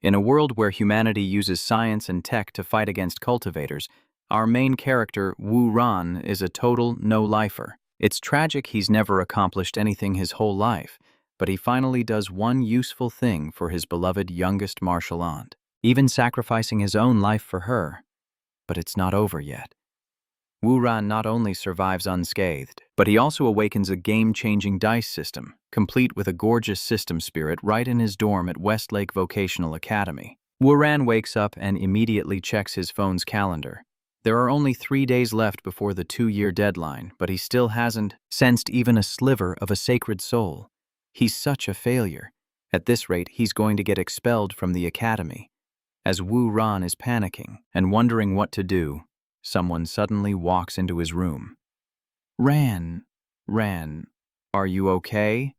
In a world where humanity uses science and tech to fight against cultivators, our main character, Wu Ran, is a total no-lifer. It's tragic he's never accomplished anything his whole life, but he finally does one useful thing for his beloved youngest martial aunt, even sacrificing his own life for her. But it's not over yet. Wu Ran not only survives unscathed, but he also awakens a game-changing dice system, complete with a gorgeous system spirit right in his dorm at Westlake Vocational Academy. Wu Ran wakes up and immediately checks his phone's calendar. There are only 3 days left before the 2-year deadline, but he still hasn't sensed even a sliver of a sacred soul. He's such a failure. At this rate, he's going to get expelled from the academy. As Wu Ran is panicking and wondering what to do, someone suddenly walks into his room. Ran, are you okay?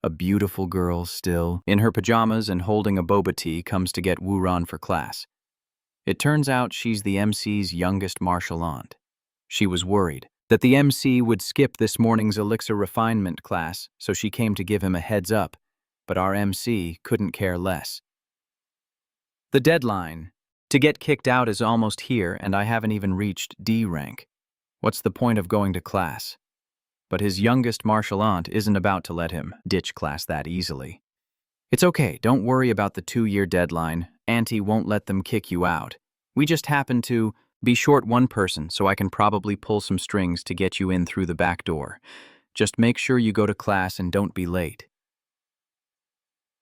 A beautiful girl still, in her pajamas and holding a boba tea, comes to get Wu Ran for class. It turns out she's the MC's youngest martial aunt. She was worried that the MC would skip this morning's elixir refinement class, so she came to give him a heads up, but our MC couldn't care less. The deadline to get kicked out is almost here, and I haven't even reached D rank. What's the point of going to class? But his youngest martial aunt isn't about to let him ditch class that easily. It's okay, don't worry about the 2-year deadline. Auntie won't let them kick you out. We just happen to be short one person, so I can probably pull some strings to get you in through the back door. Just make sure you go to class and don't be late.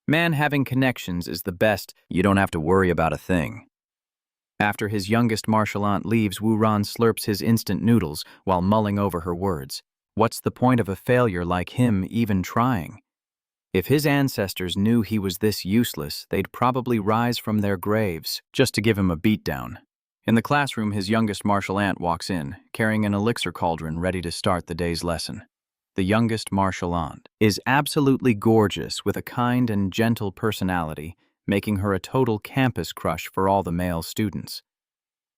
Man, having connections is the best. You don't have to worry about a thing. After his youngest martial aunt leaves, Wu Ran slurps his instant noodles while mulling over her words. What's the point of a failure like him even trying? If his ancestors knew he was this useless, they'd probably rise from their graves just to give him a beatdown. In the classroom, his youngest martial aunt walks in, carrying an elixir cauldron ready to start the day's lesson. The youngest martial aunt is absolutely gorgeous with a kind and gentle personality, making her a total campus crush for all the male students.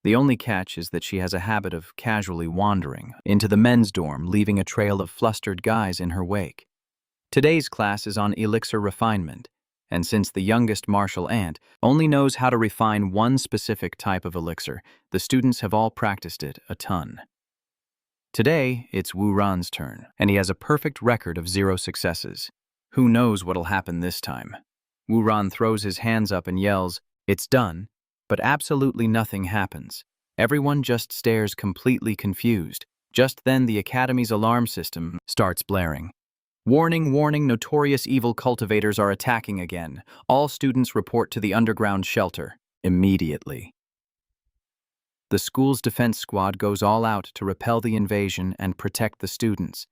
The only catch is that she has a habit of casually wandering into the men's dorm, leaving a trail of flustered guys in her wake. Today's class is on elixir refinement, and since the youngest martial aunt only knows how to refine one specific type of elixir, the students have all practiced it a ton. Today, it's Wu Ran's turn, and he has a perfect record of 0 successes. Who knows what'll happen this time? Wu Ran throws his hands up and yells, "It's done," but absolutely nothing happens. Everyone just stares completely confused. Just then, the academy's alarm system starts blaring. Warning, warning, notorious evil cultivators are attacking again. All students report to the underground shelter immediately. The school's defense squad goes all out to repel the invasion and protect the students.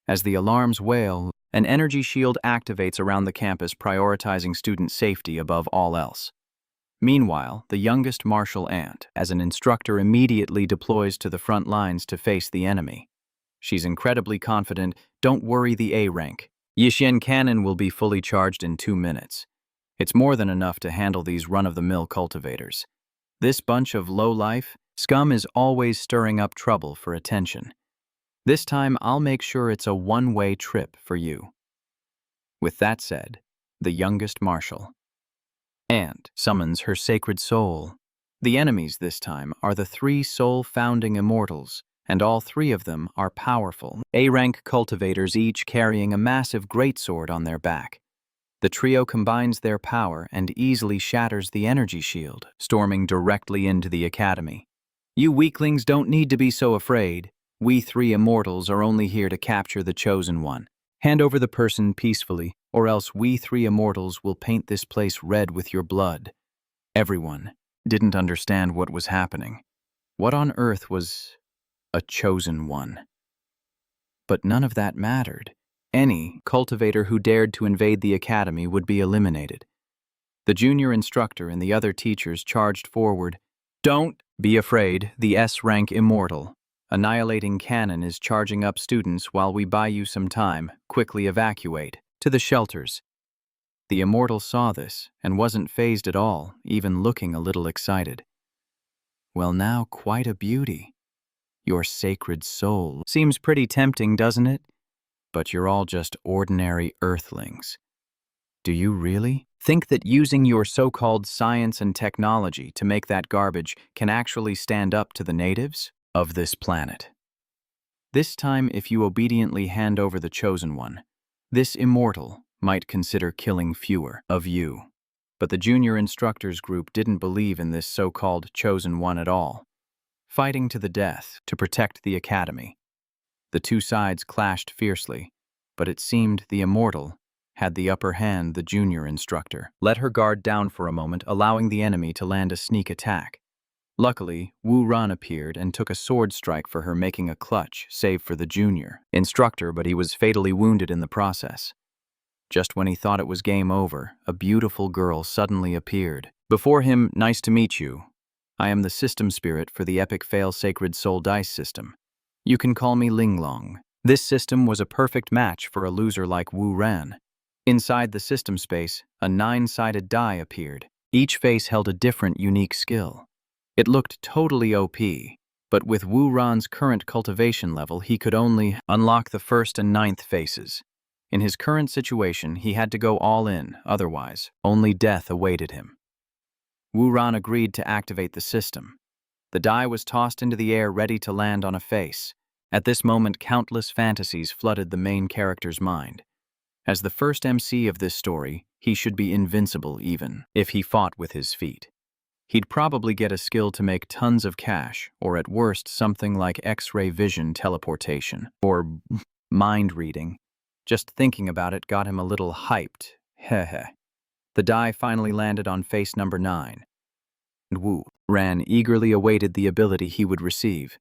As the alarms wail, an energy shield activates around the campus, prioritizing student safety above all else. Meanwhile, the youngest martial aunt, as an instructor, immediately deploys to the front lines to face the enemy. She's incredibly confident. Don't worry, the A rank Yishen cannon will be fully charged in 2 minutes. It's more than enough to handle these run-of-the-mill cultivators. This bunch of low-life scum is always stirring up trouble for attention. This time, I'll make sure it's a one-way trip for you. With that said, the youngest martial aunt summons her sacred soul. The enemies this time are the 3 soul-founding immortals, and all 3 of them are powerful A-rank cultivators, each carrying a massive greatsword on their back. The trio combines their power and easily shatters the energy shield, storming directly into the academy. You weaklings don't need to be so afraid. We 3 immortals are only here to capture the chosen one. Hand over the person peacefully, or else we 3 immortals will paint this place red with your blood. Everyone didn't understand what was happening. What on earth was a chosen one? But none of that mattered. Any cultivator who dared to invade the academy would be eliminated. The junior instructor and the other teachers charged forward. Don't be afraid, the S-rank immortal. Annihilating cannon is charging up students while we buy you some time. Quickly evacuate to the shelters. The immortal saw this and wasn't fazed at all, even looking a little excited. Well, now, quite a beauty. Your sacred soul seems pretty tempting, doesn't it? But you're all just ordinary earthlings. Do you really think that using your so-called science and technology to make that garbage can actually stand up to the natives of this planet? This time, if you obediently hand over the chosen one, this immortal might consider killing fewer of you. But the junior instructors group didn't believe in this so-called chosen one at all, fighting to the death to protect the academy. The two sides clashed fiercely, but it seemed the immortal had the upper hand. The junior instructor let her guard down for a moment, allowing the enemy to land a sneak attack. Luckily, Wu Ran appeared and took a sword strike for her, making a clutch save for the junior instructor, but he was fatally wounded in the process. Just when he thought it was game over, a beautiful girl suddenly appeared. Before him, nice to meet you. I am the system spirit for the epic fail sacred soul dice system. You can call me Linglong. This system was a perfect match for a loser like Wu Ran. Inside the system space, a 9-sided die appeared. Each face held a different, unique skill. It looked totally OP, but with Wu Ran's current cultivation level, he could only unlock the 1st and 9th faces. In his current situation, he had to go all in, otherwise, only death awaited him. Wu Ran agreed to activate the system. The die was tossed into the air, ready to land on a face. At this moment, countless fantasies flooded the main character's mind. As the first MC of this story, he should be invincible even if he fought with his feet. He'd probably get a skill to make tons of cash, or at worst something like X-ray vision teleportation, or mind reading. Just thinking about it got him a little hyped. Heh. The die finally landed on face number 9, and Wu Ran eagerly awaited the ability he would receive.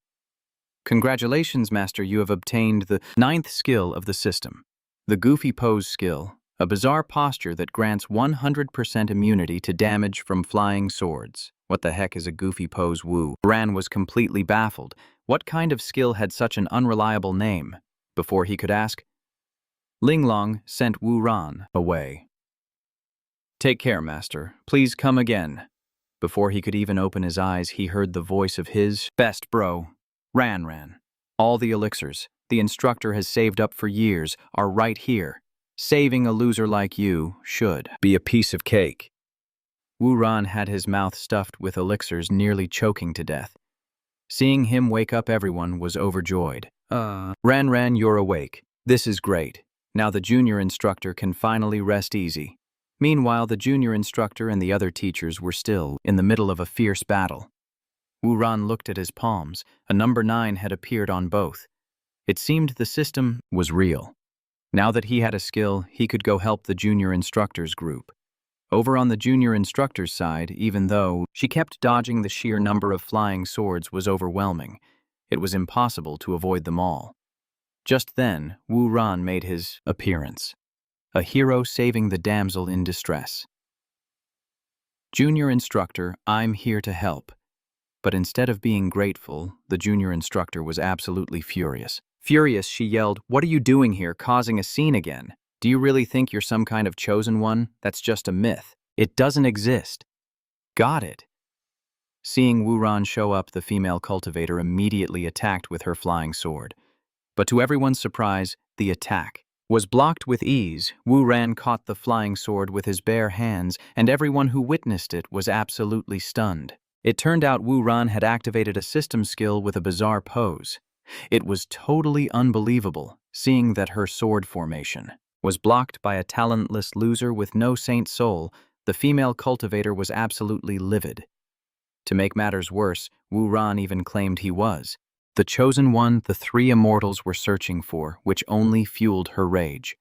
Congratulations, Master, you have obtained the 9th skill of the system. The Goofy Pose skill, a bizarre posture that grants 100% immunity to damage from flying swords. What the heck is a Goofy Pose? Wu Ran was completely baffled. What kind of skill had such an unreliable name? Before he could ask, Linglong sent Wu Ran away. Take care, Master. Please come again. Before he could even open his eyes, he heard the voice of his best bro, Ran. All the elixirs the instructor has saved up for years are right here. Saving a loser like you should be a piece of cake. Wu Ran had his mouth stuffed with elixirs, nearly choking to death. Seeing him wake up, everyone was overjoyed. Ran, you're awake. This is great. Now the junior instructor can finally rest easy. Meanwhile, the junior instructor and the other teachers were still in the middle of a fierce battle. Wu Ran looked at his palms. A number 9 had appeared on both. It seemed the system was real. Now that he had a skill, he could go help the junior instructors group. Over on the junior instructor's side, even though she kept dodging, the sheer number of flying swords was overwhelming. It was impossible to avoid them all. Just then, Wu Ran made his appearance. A hero saving the damsel in distress. Junior instructor, I'm here to help. But instead of being grateful, the junior instructor was absolutely furious. Furious, she yelled, "What are you doing here, causing a scene again? Do you really think you're some kind of chosen one? That's just a myth. It doesn't exist." Got it. Seeing Wu Ran show up, the female cultivator immediately attacked with her flying sword. But to everyone's surprise, the attack was blocked with ease. Wu Ran caught the flying sword with his bare hands, and everyone who witnessed it was absolutely stunned. It turned out Wu Ran had activated a system skill with a bizarre pose. It was totally unbelievable, seeing that her sword formation was blocked by a talentless loser with no saint soul. The female cultivator was absolutely livid. To make matters worse, Wu Ran even claimed he was the chosen one the 3 immortals were searching for, which only fueled her rage.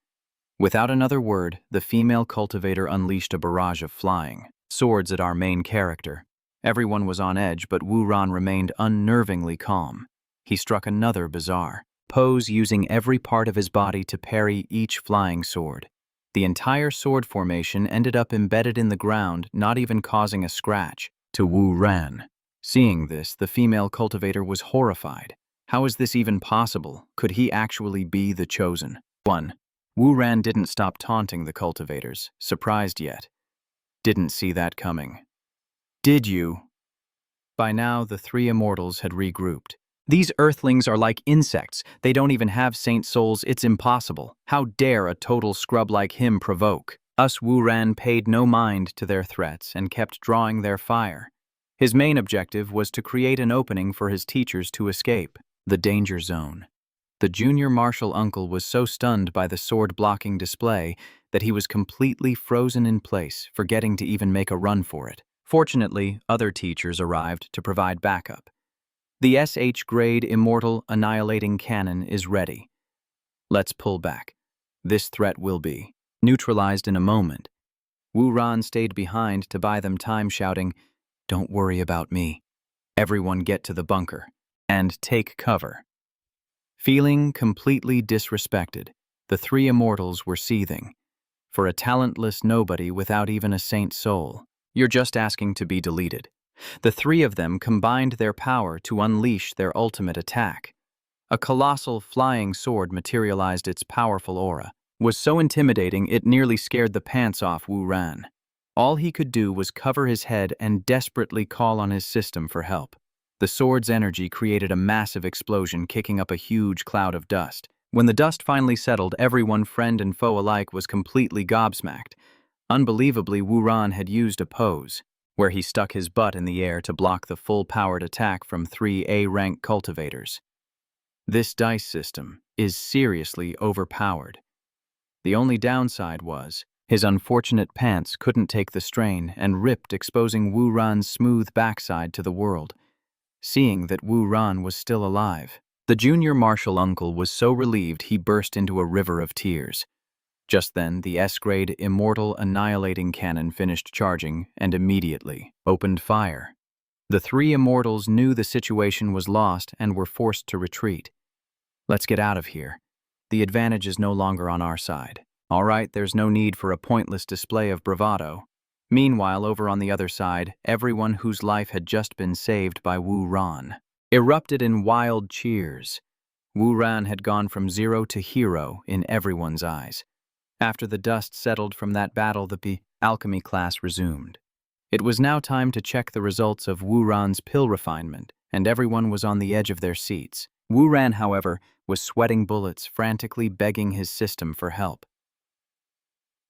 Without another word, the female cultivator unleashed a barrage of flying swords at our main character. Everyone was on edge, but Wu Ran remained unnervingly calm. He struck another bizarre pose, using every part of his body to parry each flying sword. The entire sword formation ended up embedded in the ground, not even causing a scratch to Wu Ran. Seeing this, the female cultivator was horrified. How is this even possible? Could he actually be the chosen one? Wu Ran didn't stop taunting the cultivators, surprised yet. Didn't see that coming. Did you? By now, the 3 immortals had regrouped. These earthlings are like insects. They don't even have saint souls. It's impossible. How dare a total scrub like him provoke? Us Wu Ran paid no mind to their threats and kept drawing their fire. His main objective was to create an opening for his teachers to escape, the danger zone. The junior martial uncle was so stunned by the sword-blocking display that he was completely frozen in place, forgetting to even make a run for it. Fortunately, other teachers arrived to provide backup. The SH-grade Immortal Annihilating Cannon is ready. Let's pull back. This threat will be neutralized in a moment. Wu Ran stayed behind to buy them time, shouting, "Don't worry about me. Everyone get to the bunker and take cover." Feeling completely disrespected, the three immortals were seething. For a talentless nobody without even a saint soul, you're just asking to be deleted. The three of them combined their power to unleash their ultimate attack. A colossal flying sword materialized. Its powerful aura was so intimidating it nearly scared the pants off Wu Ran. All he could do was cover his head and desperately call on his system for help. The sword's energy created a massive explosion, kicking up a huge cloud of dust. When the dust finally settled, everyone, friend and foe alike, was completely gobsmacked. Unbelievably, Wu Ran had used a pose, where he stuck his butt in the air to block the full-powered attack from 3 A-rank cultivators. This dice system is seriously overpowered. The only downside was his unfortunate pants couldn't take the strain and ripped, exposing Wu Ran's smooth backside to the world. Seeing that Wu Ran was still alive, the junior martial uncle was so relieved he burst into a river of tears. Just then, the S-grade Immortal Annihilating Cannon finished charging and immediately opened fire. The three immortals knew the situation was lost and were forced to retreat. Let's get out of here. The advantage is no longer on our side. All right, there's no need for a pointless display of bravado. Meanwhile, over on the other side, everyone whose life had just been saved by Wu Ran erupted in wild cheers. Wu Ran had gone from zero to hero in everyone's eyes. After the dust settled from that battle, the alchemy class resumed. It was now time to check the results of Wu Ran's pill refinement, and everyone was on the edge of their seats. Wu Ran, however, was sweating bullets, frantically begging his system for help.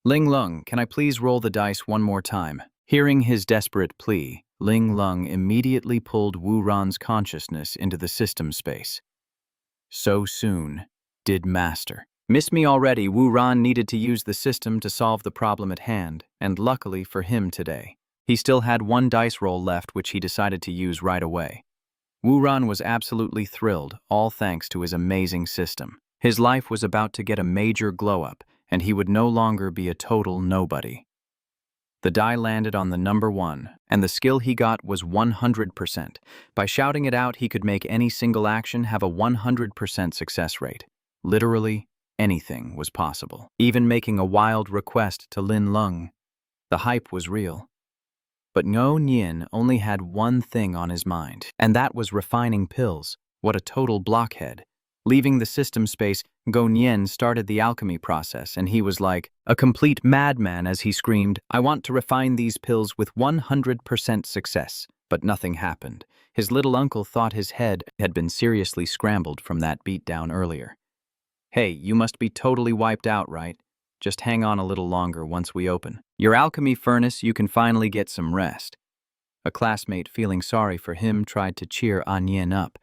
"Linglong, can I please roll the dice one more time?" Hearing his desperate plea, Linglong immediately pulled Wu Ran's consciousness into the system space. So soon did Master. Miss me already. Wu Ran needed to use the system to solve the problem at hand, and luckily for him today, he still had one dice roll left which he decided to use right away. Wu Ran was absolutely thrilled, all thanks to his amazing system. His life was about to get a major glow-up, and he would no longer be a total nobody. The die landed on the number 1, and the skill he got was 100%. By shouting it out, he could make any single action have a 100% success rate. Literally, anything was possible. Even making a wild request to Linglong. The hype was real. But Ngo Nien only had one thing on his mind, and that was refining pills. What a total blockhead. Leaving the system space, Ngo Nien started the alchemy process, and he was like a complete madman as he screamed, "I want to refine these pills with 100% success." But nothing happened. His little uncle thought his head had been seriously scrambled from that beatdown earlier. "Hey, you must be totally wiped out, right? Just hang on a little longer once we open your alchemy furnace, you can finally get some rest." A classmate, feeling sorry for him, tried to cheer Nien up.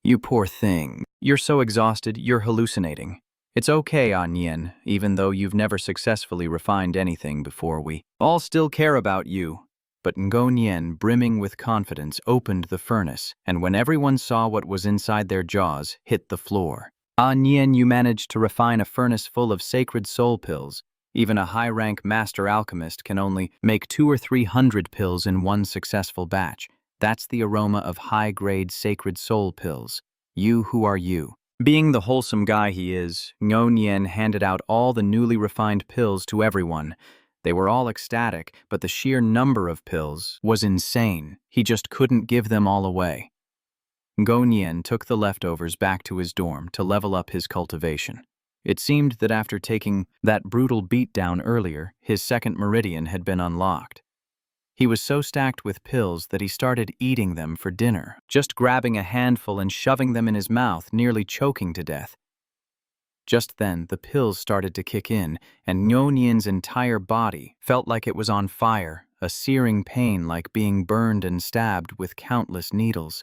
"You poor thing. You're so exhausted, you're hallucinating. It's okay, Nien, even though you've never successfully refined anything before. We all still care about you." But Ngo Nien, brimming with confidence, opened the furnace, and when everyone saw what was inside, their jaws hit the floor. "Nien, you managed to refine a furnace full of sacred soul pills. Even a high-rank master alchemist can only make 200 or 300 pills in one successful batch. That's the aroma of high-grade sacred soul pills. Who are you?" Being the wholesome guy he is, Ngo Nien handed out all the newly refined pills to everyone. They were all ecstatic, but the sheer number of pills was insane. He just couldn't give them all away. Ngo Nien took the leftovers back to his dorm to level up his cultivation. It seemed that after taking that brutal beatdown earlier, his second meridian had been unlocked. He was so stacked with pills that he started eating them for dinner, just grabbing a handful and shoving them in his mouth, nearly choking to death. Just then, the pills started to kick in, and Ngo Nian's entire body felt like it was on fire, a searing pain like being burned and stabbed with countless needles.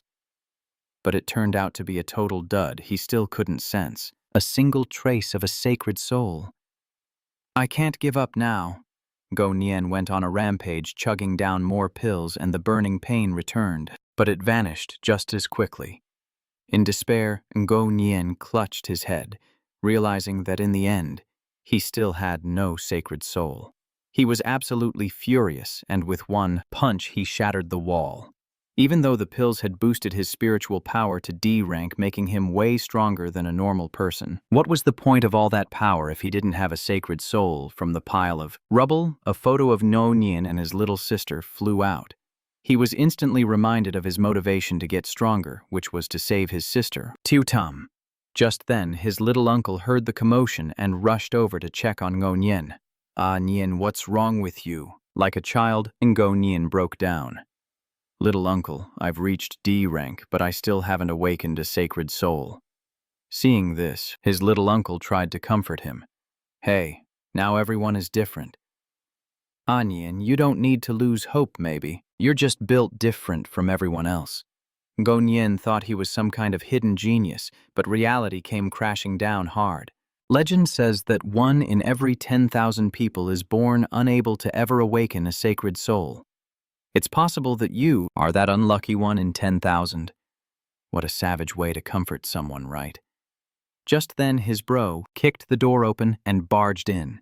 But it turned out to be a total dud. He still couldn't sense a single trace of a sacred soul. I can't give up now. Ngo Nian went on a rampage, chugging down more pills, and the burning pain returned, but it vanished just as quickly. In despair, Ngo Nian clutched his head, realizing that in the end, he still had no sacred soul. He was absolutely furious, and with one punch he shattered the wall. Even though the pills had boosted his spiritual power to D rank, making him way stronger than a normal person, what was the point of all that power if he didn't have a sacred soul? From the pile of rubble, a photo of Ngo Nian and his little sister flew out. He was instantly reminded of his motivation to get stronger, which was to save his sister, Tiu Tam. Just then, his little uncle heard the commotion and rushed over to check on Ngo Nian. "Ah, Nian, what's wrong with you?" Like a child, Ngo Nian broke down. "Little uncle, I've reached D rank, but I still haven't awakened a sacred soul." Seeing this, his little uncle tried to comfort him. "Hey, now everyone is different. Ah, Nian, you don't need to lose hope, maybe. You're just built different from everyone else." Ngo Nian thought he was some kind of hidden genius, but reality came crashing down hard. Legend says that 1 in every 10,000 people is born unable to ever awaken a sacred soul. It's possible that you are that unlucky 1 in 10,000. What a savage way to comfort someone, right? Just then, his bro kicked the door open and barged in.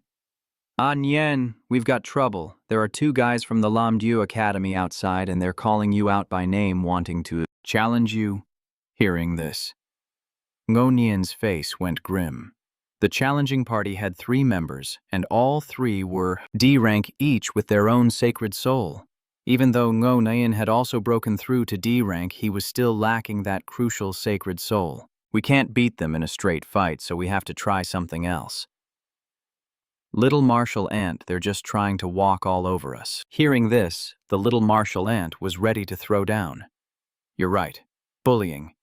"Ah, Nian, we've got trouble. There are 2 guys from the Lamdiu Academy outside, and they're calling you out by name, wanting to challenge you." Hearing this, Ngo Nian's face went grim. The challenging party had 3 members, and all 3 were D rank each with their own sacred soul. Even though Ngo Nian had also broken through to D rank, he was still lacking that crucial sacred soul. "We can't beat them in a straight fight, so we have to try something else. Little martial ant, they're just trying to walk all over us." Hearing this, the little martial ant was ready to throw down. "You're right. Bullying.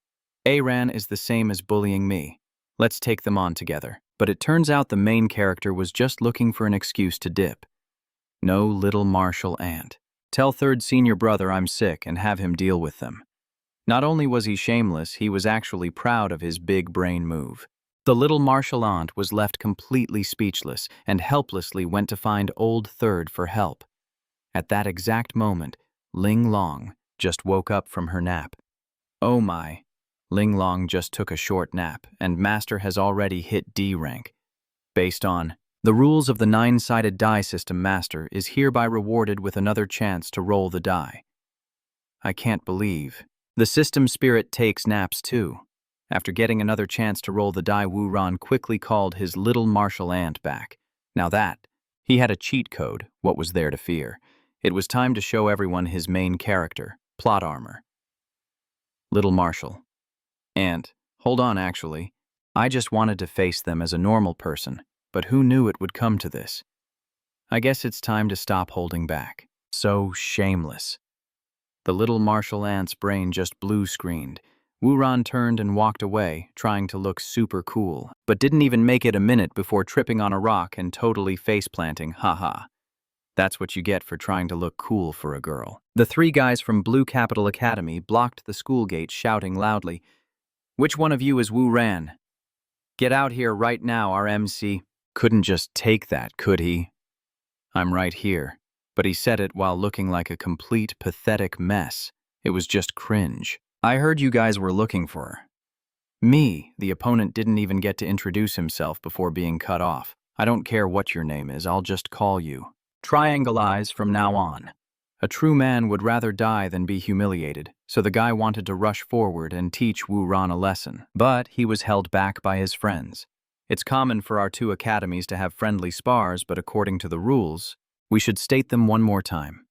Aran is the same as bullying me. Let's take them on together." But it turns out the main character was just looking for an excuse to dip. No, little martial ant. Tell 3rd senior brother I'm sick and have him deal with them. Not only was he shameless, he was actually proud of his big brain move. The little martial ant was left completely speechless and helplessly went to find old 3rd for help. At that exact moment, Linglong just woke up from her nap. Oh my. Linglong just took a short nap, and Master has already hit D rank. Based on the rules of the 9-sided die system, Master is hereby rewarded with another chance to roll the die. I can't believe. The system spirit takes naps too. After getting another chance to roll the die, Wu Ran quickly called his little martial ant back. Now that, he had a cheat code, what was there to fear? It was time to show everyone his main character, plot armor. Little martial ant, hold on actually. I just wanted to face them as a normal person, but who knew it would come to this? I guess it's time to stop holding back. So shameless. The little martial ant's brain just blue-screened. Wu Ran turned and walked away, trying to look super cool, but didn't even make it a minute before tripping on a rock and totally face-planting, haha. That's what you get for trying to look cool for a girl. The 3 guys from Blue Capital Academy blocked the school gate, shouting loudly, "Which one of you is Wu Ran? Get out here right now, our MC." Couldn't just take that, could he? I'm right here. But he said it while looking like a complete, pathetic mess. It was just cringe. I heard you guys were looking for her. Me, the opponent didn't even get to introduce himself before being cut off. I don't care what your name is, I'll just call you Triangle Eyes from now on. A true man would rather die than be humiliated, so the guy wanted to rush forward and teach Wu Ran a lesson. But he was held back by his friends. It's common for our 2 academies to have friendly spars, but according to the rules, we should state them one more time.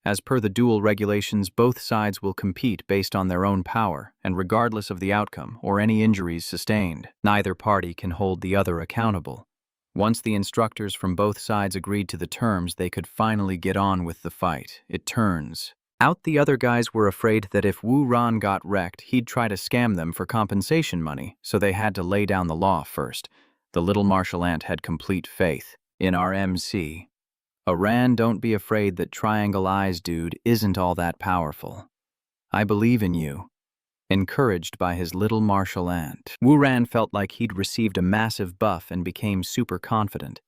As per the duel regulations, both sides will compete based on their own power, and regardless of the outcome or any injuries sustained, neither party can hold the other accountable. Once the instructors from both sides agreed to the terms, they could finally get on with the fight. It turns out the other guys were afraid that if Wu Ran got wrecked, he'd try to scam them for compensation money, so they had to lay down the law first. The little martial ant had complete faith in our MC. Aran, don't be afraid that Triangle Eyes dude isn't all that powerful. I believe in you. Encouraged by his little martial ant, Wu-Ran felt like he'd received a massive buff and became super confident.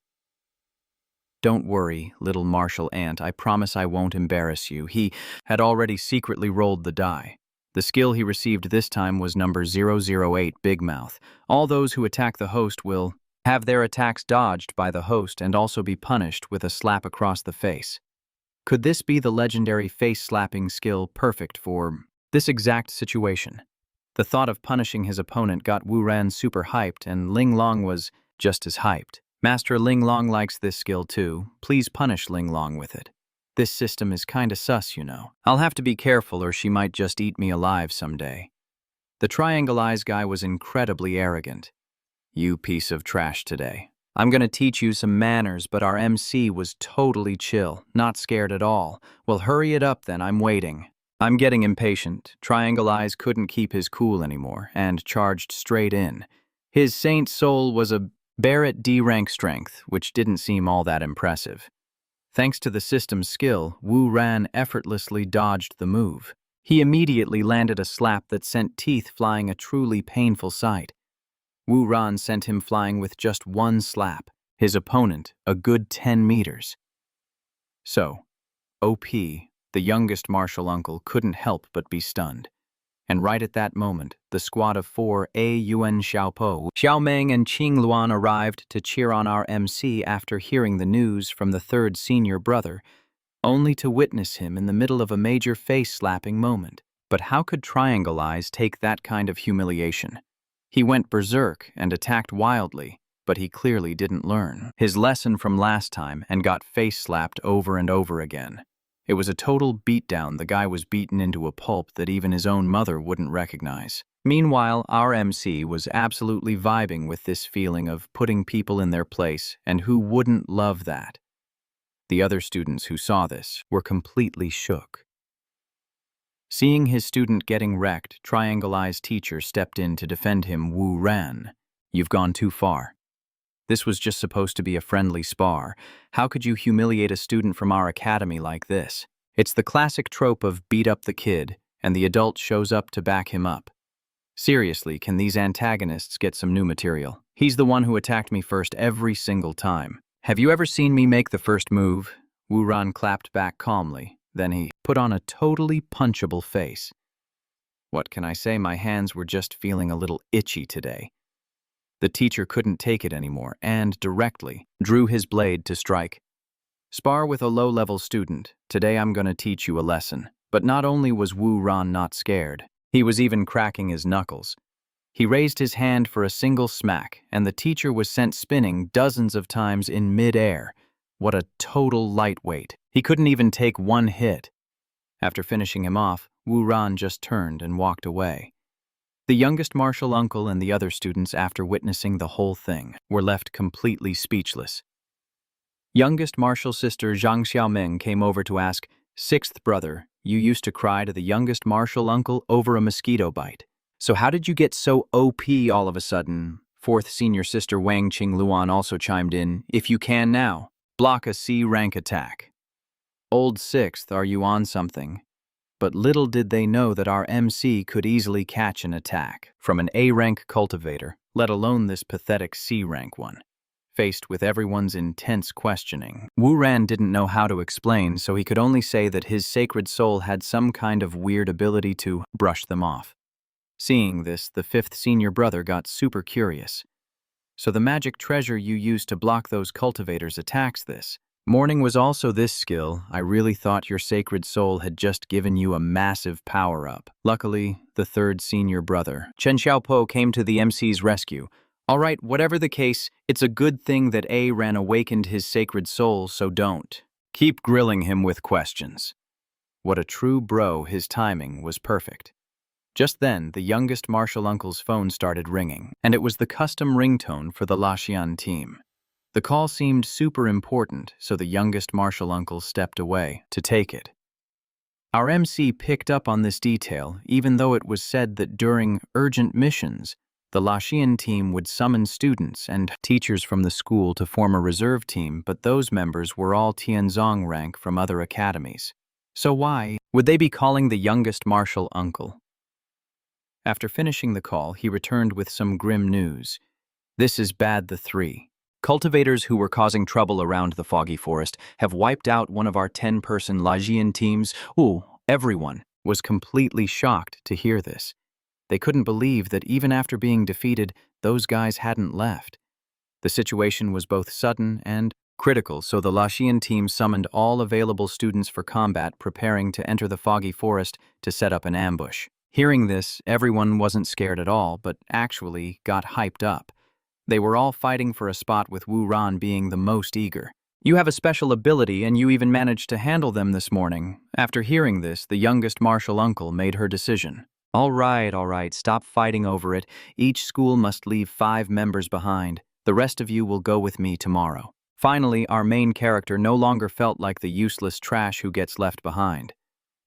Don't worry, little martial ant, I promise I won't embarrass you. He had already secretly rolled the die. The skill he received this time was number 008, Big Mouth. All those who attack the host will have their attacks dodged by the host and also be punished with a slap across the face. Could this be the legendary face-slapping skill perfect for this exact situation? The thought of punishing his opponent got Wu-Ran super hyped, and Linglong was just as hyped. Master Linglong likes this skill too. Please punish Linglong with it. This system is kinda sus, you know. I'll have to be careful or she might just eat me alive someday. The Triangle Eyes guy was incredibly arrogant. You piece of trash today. I'm gonna teach you some manners, but our MC was totally chill, not scared at all. Well, hurry it up then, I'm waiting. I'm getting impatient. Triangle Eyes couldn't keep his cool anymore and charged straight in. His Saint Soul was a Barrett D rank strength, which didn't seem all that impressive. Thanks to the system's skill, Wu-Ran effortlessly dodged the move. He immediately landed a slap that sent teeth flying, a truly painful sight. Wu-Ran sent him flying with just one slap, his opponent a good 10 meters. So, OP, the youngest martial uncle, couldn't help but be stunned. And right at that moment, the squad of 4 Yun Xiaopo, Xiaomeng and Qingluan arrived to cheer on our MC after hearing the news from the third senior brother, only to witness him in the middle of a major face-slapping moment. But how could Triangle Eyes take that kind of humiliation? He went berserk and attacked wildly, but he clearly didn't learn his lesson from last time and got face-slapped over and over again. It was a total beatdown. The guy was beaten into a pulp that even his own mother wouldn't recognize. Meanwhile, our MC was absolutely vibing with this feeling of putting people in their place, and who wouldn't love that? The other students who saw this were completely shook. Seeing his student getting wrecked, Triangle Eye's teacher stepped in to defend him. Wu-Ran, you've gone too far. This was just supposed to be a friendly spar. How could you humiliate a student from our academy like this? It's the classic trope of beat up the kid, and the adult shows up to back him up. Seriously, can these antagonists get some new material? He's the one who attacked me first every single time. Have you ever seen me make the first move? Wu-Ran clapped back calmly. Then he put on a totally punchable face. What can I say? My hands were just feeling a little itchy today. The teacher couldn't take it anymore and directly drew his blade to strike. Spar with a low-level student. Today I'm gonna teach you a lesson. But not only was Wu-Ran not scared, he was even cracking his knuckles. He raised his hand for a single smack, and the teacher was sent spinning dozens of times in mid-air. What a total lightweight. He couldn't even take one hit. After finishing him off, Wu-Ran just turned and walked away. The youngest martial uncle and the other students, after witnessing the whole thing, were left completely speechless. Youngest martial sister Zhang Xiaoming came over to ask, "Sixth brother, you used to cry to the youngest martial uncle over a mosquito bite. So how did you get so OP all of a sudden?" Fourth senior sister Wang Qingluan also chimed in, "If you can now, block a C-rank attack." Old sixth, are you on something? But little did they know that our MC could easily catch an attack from an A-rank cultivator, let alone this pathetic C-rank one. Faced with everyone's intense questioning, Wu-Ran didn't know how to explain, so he could only say that his sacred soul had some kind of weird ability to brush them off. Seeing this, the fifth senior brother got super curious. So the magic treasure you used to block those cultivators attacks this. Morning was also this skill. I really thought your sacred soul had just given you a massive power-up. Luckily, the third senior brother, Chen Xiaopo, came to the MC's rescue. All right, whatever the case, it's a good thing that A-Ran awakened his sacred soul, so don't keep grilling him with questions. What a true bro, his timing was perfect. Just then, the youngest martial uncle's phone started ringing, and it was the custom ringtone for the Laxian team. The call seemed super important, so the youngest martial uncle stepped away to take it. Our MC picked up on this detail, even though it was said that during urgent missions, The Laxian team would summon students and teachers from the school to form a reserve team, but those members were all Tianzong rank from other academies. So why would they be calling the youngest martial uncle? After finishing the call, he returned with some grim news. This is bad. The three cultivators who were causing trouble around the foggy forest have wiped out one of our 10-person Laxian teams. Ooh, everyone was completely shocked to hear this. They couldn't believe that even after being defeated, those guys hadn't left. The situation was both sudden and critical, so the Laxian team summoned all available students for combat, preparing to enter the foggy forest to set up an ambush. Hearing this, everyone wasn't scared at all, but actually got hyped up. They were all fighting for a spot, with Wu Ran being the most eager. You have a special ability, and you even managed to handle them this morning. After hearing this, the youngest martial uncle made her decision. All right, stop fighting over it. Each school must leave 5 members behind. The rest of you will go with me tomorrow. Finally, our main character no longer felt like the useless trash who gets left behind.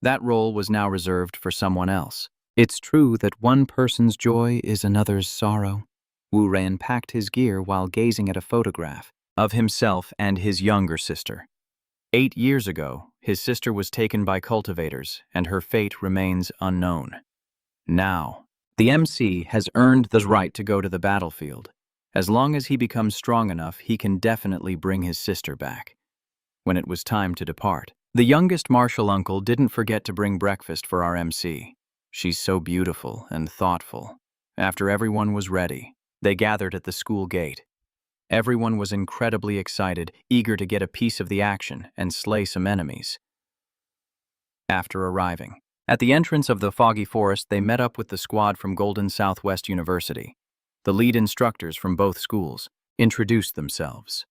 That role was now reserved for someone else. It's true that one person's joy is another's sorrow. Wu Ran packed his gear while gazing at a photograph of himself and his younger sister. 8 years ago, his sister was taken by cultivators, and her fate remains unknown. Now, the MC has earned the right to go to the battlefield. As long as he becomes strong enough, he can definitely bring his sister back. When it was time to depart, the youngest martial uncle didn't forget to bring breakfast for our MC. She's so beautiful and thoughtful. After everyone was ready, they gathered at the school gate. Everyone was incredibly excited, eager to get a piece of the action and slay some enemies. After arriving at the entrance of the foggy forest, they met up with the squad from Golden Southwest University. The lead instructors from both schools introduced themselves.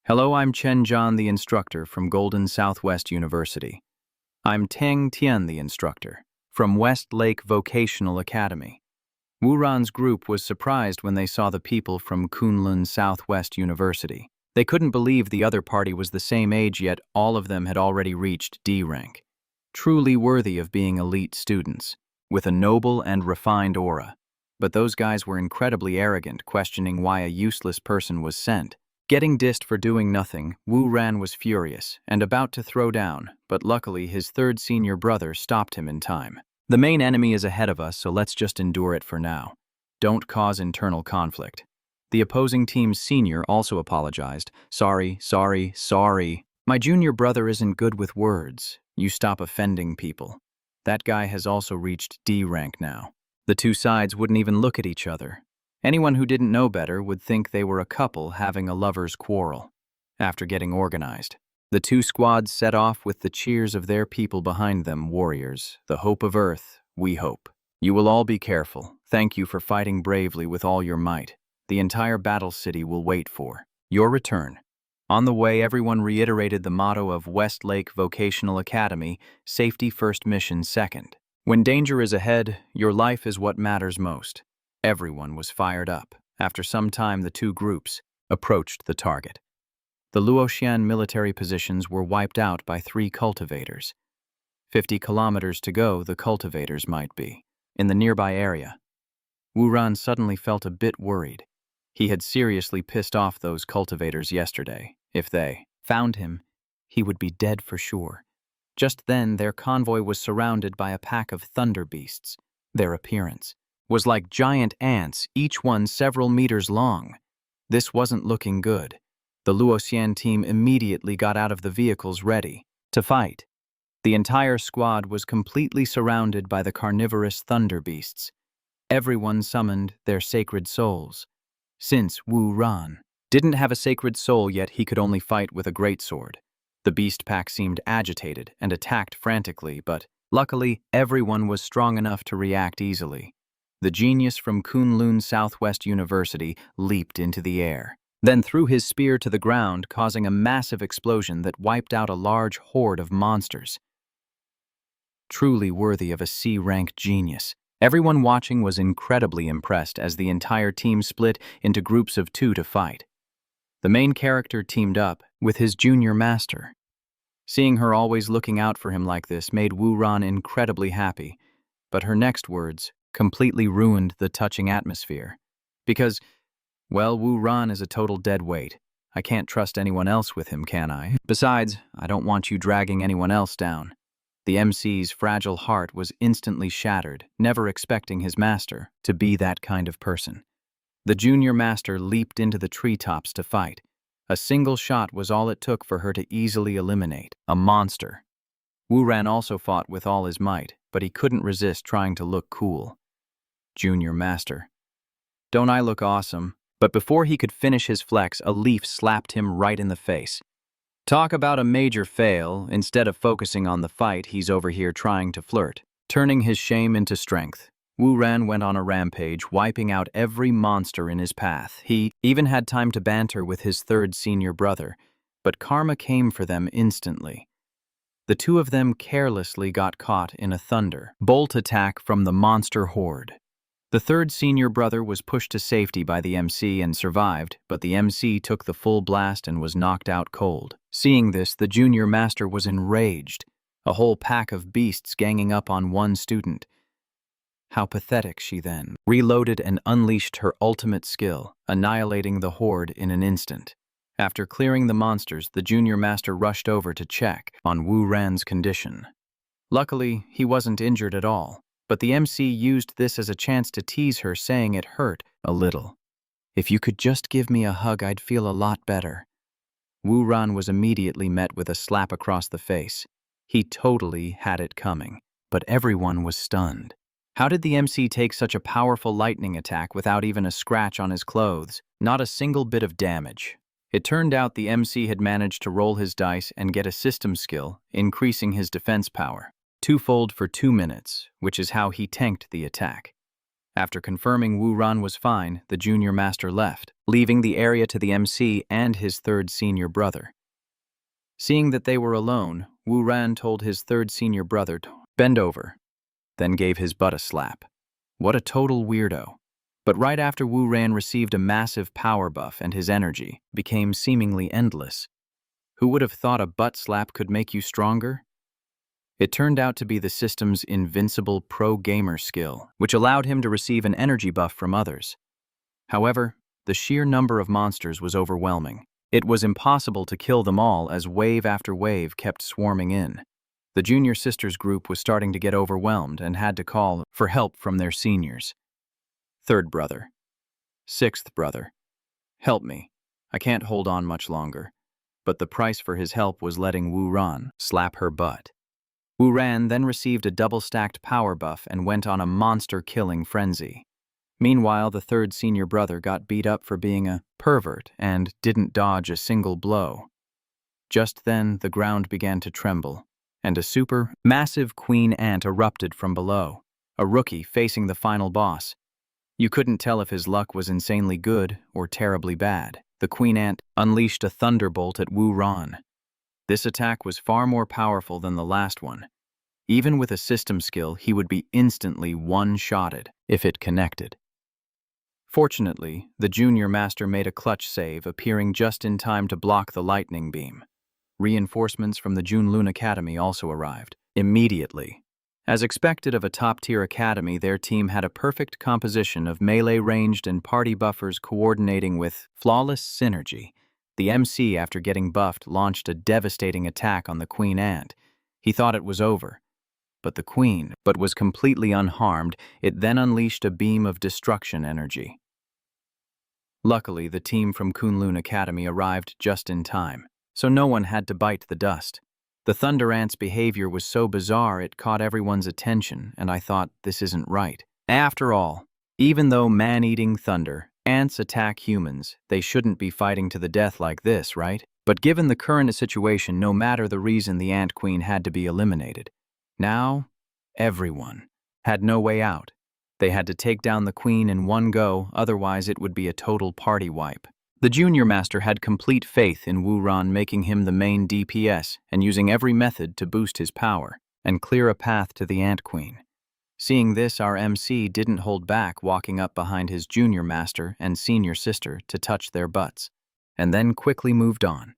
Hello, I'm Chen Zhan, the instructor from Golden Southwest University. I'm Tang Tian, the instructor from West Lake Vocational Academy. Wu Ran's group was surprised when they saw the people from Kunlun Southwest University. They couldn't believe the other party was the same age, yet all of them had already reached D rank. Truly worthy of being elite students, with a noble and refined aura. But those guys were incredibly arrogant, questioning why a useless person was sent. Getting dissed for doing nothing, Wu Ran was furious and about to throw down, but luckily his third senior brother stopped him in time. The main enemy is ahead of us, so let's just endure it for now. Don't cause internal conflict. The opposing team's senior also apologized. Sorry. My junior brother isn't good with words. You stop offending people. That guy has also reached D rank now. The two sides wouldn't even look at each other. Anyone who didn't know better would think they were a couple having a lover's quarrel. After getting organized, the two squads set off with the cheers of their people behind them. Warriors, the hope of Earth, we hope. You will all be careful. Thank you for fighting bravely with all your might. The entire battle city will wait for your return. On the way, everyone reiterated the motto of West Lake Vocational Academy: safety first, mission second. When danger is ahead, your life is what matters most. Everyone was fired up. After some time, the two groups approached the target. The Luoxian military positions were wiped out by 3 cultivators. 50 kilometers to go, the cultivators might be in the nearby area. Wu Ran suddenly felt a bit worried. He had seriously pissed off those cultivators yesterday. If they found him, he would be dead for sure. Just then, their convoy was surrounded by a pack of thunder beasts. Their appearance was like giant ants, each one several meters long. This wasn't looking good. The Luoxian team immediately got out of the vehicles ready to fight. The entire squad was completely surrounded by the carnivorous thunder beasts. Everyone summoned their sacred souls. Since Wu Ran didn't have a sacred soul yet, he could only fight with a greatsword. The beast pack seemed agitated and attacked frantically, but luckily everyone was strong enough to react easily. The genius from Kunlun Southwest University leaped into the air, then threw his spear to the ground, causing a massive explosion that wiped out a large horde of monsters. Truly worthy of a C-rank genius. Everyone watching was incredibly impressed as the entire team split into groups of 2 to fight. The main character teamed up with his junior master. Seeing her always looking out for him like this made Wu Ran incredibly happy, but her next words completely ruined the touching atmosphere. Because, well, Wu Ran is a total dead weight. I can't trust anyone else with him, can I? Besides, I don't want you dragging anyone else down. The MC's fragile heart was instantly shattered, never expecting his master to be that kind of person. The junior master leaped into the treetops to fight. A single shot was all it took for her to easily eliminate a monster. Wu Ran also fought with all his might, but he couldn't resist trying to look cool. Junior master. Don't I look awesome? But before he could finish his flex, a leaf slapped him right in the face. Talk about a major fail. Instead of focusing on the fight, he's over here trying to flirt. Turning his shame into strength, Wu Ran went on a rampage, wiping out every monster in his path. He even had time to banter with his third senior brother, but karma came for them instantly. The two of them carelessly got caught in a thunderbolt attack from the monster horde. The third senior brother was pushed to safety by the MC and survived, but the MC took the full blast and was knocked out cold. Seeing this, the junior master was enraged, a whole pack of beasts ganging up on one student. How pathetic, she then reloaded and unleashed her ultimate skill, annihilating the horde in an instant. After clearing the monsters, the junior master rushed over to check on Wu Ran's condition. Luckily, he wasn't injured at all. But the MC used this as a chance to tease her, saying it hurt a little. If you could just give me a hug, I'd feel a lot better. Wu Ran was immediately met with a slap across the face. He totally had it coming, but everyone was stunned. How did the MC take such a powerful lightning attack without even a scratch on his clothes? Not a single bit of damage. It turned out the MC had managed to roll his dice and get a system skill, increasing his defense power. Twofold for 2 minutes, which is how he tanked the attack. After confirming Wu Ran was fine, the junior master left, leaving the area to the MC and his third senior brother. Seeing that they were alone, Wu Ran told his third senior brother to bend over, then gave his butt a slap. What a total weirdo. But right after Wu Ran received a massive power buff and his energy became seemingly endless. Who would have thought a butt slap could make you stronger? It turned out to be the system's invincible pro-gamer skill, which allowed him to receive an energy buff from others. However, the sheer number of monsters was overwhelming. It was impossible to kill them all as wave after wave kept swarming in. The junior sisters group was starting to get overwhelmed and had to call for help from their seniors. Third brother. Sixth brother. Help me. I can't hold on much longer. But the price for his help was letting Wu Ran slap her butt. Wu Ran then received a double-stacked power buff and went on a monster-killing frenzy. Meanwhile, the third senior brother got beat up for being a pervert and didn't dodge a single blow. Just then, the ground began to tremble, and a massive queen ant erupted from below, a rookie facing the final boss. You couldn't tell if his luck was insanely good or terribly bad. The queen ant unleashed a thunderbolt at Wu Ran. This attack was far more powerful than the last one. Even with a system skill, he would be instantly one-shotted if it connected. Fortunately, the junior master made a clutch save, appearing just in time to block the lightning beam. Reinforcements from the Junlun Academy also arrived immediately. As expected of a top-tier academy, their team had a perfect composition of melee-ranged and party buffers coordinating with flawless synergy. The MC, after getting buffed, launched a devastating attack on the queen ant. He thought it was over. But the queen was completely unharmed. It then unleashed a beam of destruction energy. Luckily, the team from Kunlun Academy arrived just in time, so no one had to bite the dust. The Thunder Ant's behavior was so bizarre it caught everyone's attention, and I thought, this isn't right. After all, even though man-eating thunder ants attack humans, they shouldn't be fighting to the death like this, right? But given the current situation, no matter the reason, the Ant Queen had to be eliminated. Now, everyone had no way out. They had to take down the queen in one go, otherwise it would be a total party wipe. The junior master had complete faith in Wu Ran, making him the main DPS and using every method to boost his power and clear a path to the Ant Queen. Seeing this, our MC didn't hold back, walking up behind his junior master and senior sister to touch their butts, and then quickly moved on.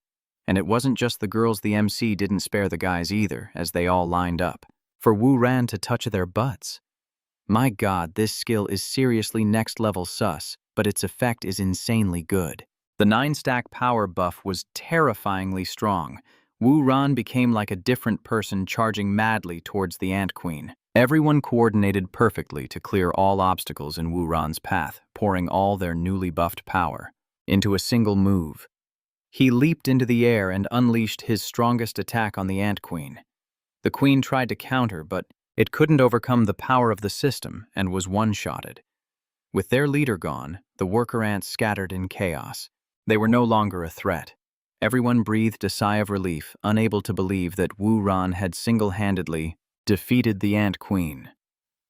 And it wasn't just the girls, the MC didn't spare the guys either, as they all lined up for Wu Ran to touch their butts. My god, this skill is seriously next level sus, but its effect is insanely good. The 9-stack power buff was terrifyingly strong. Wu Ran became like a different person charging madly towards the Ant Queen. Everyone coordinated perfectly to clear all obstacles in Wu Ran's path, pouring all their newly buffed power into a single move. He leaped into the air and unleashed his strongest attack on the Ant Queen. The Queen tried to counter, but it couldn't overcome the power of the system and was one-shotted. With their leader gone, the worker ants scattered in chaos. They were no longer a threat. Everyone breathed a sigh of relief, unable to believe that Wu Ran had single-handedly defeated the Ant Queen.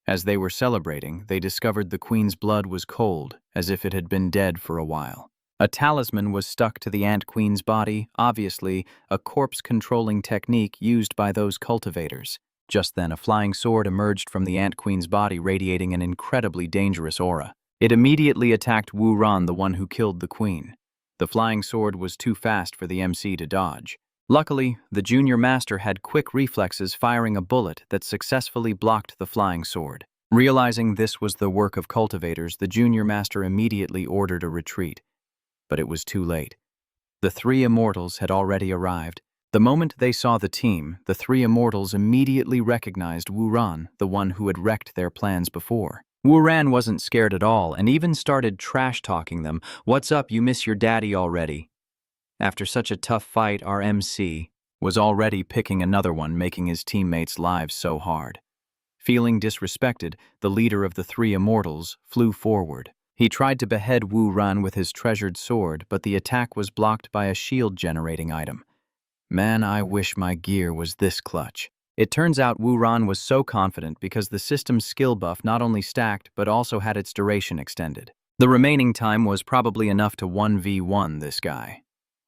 As they were celebrating, they discovered the Queen's blood was cold, as if it had been dead for a while. A talisman was stuck to the Ant Queen's body, obviously a corpse-controlling technique used by those cultivators. Just then, a flying sword emerged from the Ant Queen's body, radiating an incredibly dangerous aura. It immediately attacked Wu Ran, the one who killed the Queen. The flying sword was too fast for the MC to dodge. Luckily, the junior master had quick reflexes, firing a bullet that successfully blocked the flying sword. Realizing this was the work of cultivators, the junior master immediately ordered a retreat. But it was too late. The 3 immortals had already arrived. The moment they saw the team, the 3 immortals immediately recognized Wu Ran, the one who had wrecked their plans before. Wu Ran wasn't scared at all and even started trash-talking them. "What's up, you miss your daddy already?" After such a tough fight, our MC was already picking another one, making his teammates' lives so hard. Feeling disrespected, the leader of the 3 immortals flew forward. He tried to behead Wu Ran with his treasured sword, but the attack was blocked by a shield-generating item. Man, I wish my gear was this clutch. It turns out Wu Ran was so confident because the system's skill buff not only stacked, but also had its duration extended. The remaining time was probably enough to 1v1 this guy.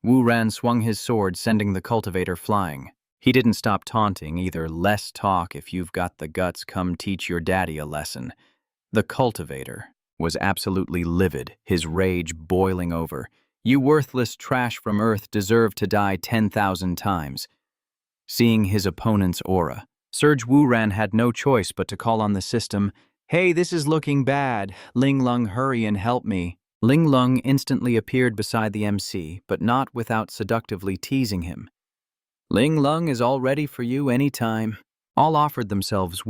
Wu Ran swung his sword, sending the cultivator flying. He didn't stop taunting either. "Less talk, if you've got the guts, come teach your daddy a lesson." The cultivator was absolutely livid, his rage boiling over. "You worthless trash from Earth deserve to die 10,000 times. Seeing his opponent's aura, Surge Wu Ran had no choice but to call on the system. "Hey, this is looking bad. Linglong, hurry and help me." Linglong instantly appeared beside the MC, but not without seductively teasing him. "Linglong is all ready for you any time." All offered themselves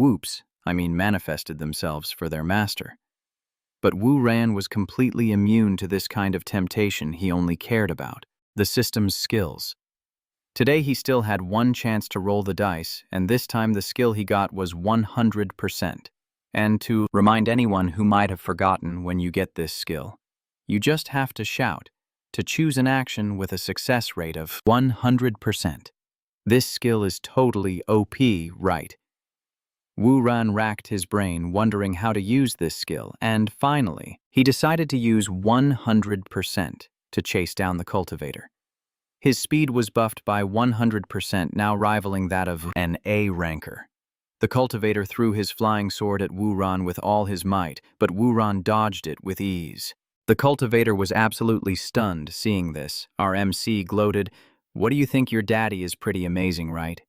manifested themselves for their master. But Wu Ran was completely immune to this kind of temptation. He only cared about the system's skills. Today he still had one chance to roll the dice, and this time the skill he got was 100%. And to remind anyone who might have forgotten, when you get this skill, you just have to shout to choose an action with a success rate of 100%. This skill is totally OP, right? Wu Ran racked his brain, wondering how to use this skill, and finally, he decided to use 100% to chase down the cultivator. His speed was buffed by 100%, now rivaling that of an A ranker. The cultivator threw his flying sword at Wu Ran with all his might, but Wu Ran dodged it with ease. The cultivator was absolutely stunned seeing this. Our MC gloated, "What do you think, your daddy is pretty amazing, right?"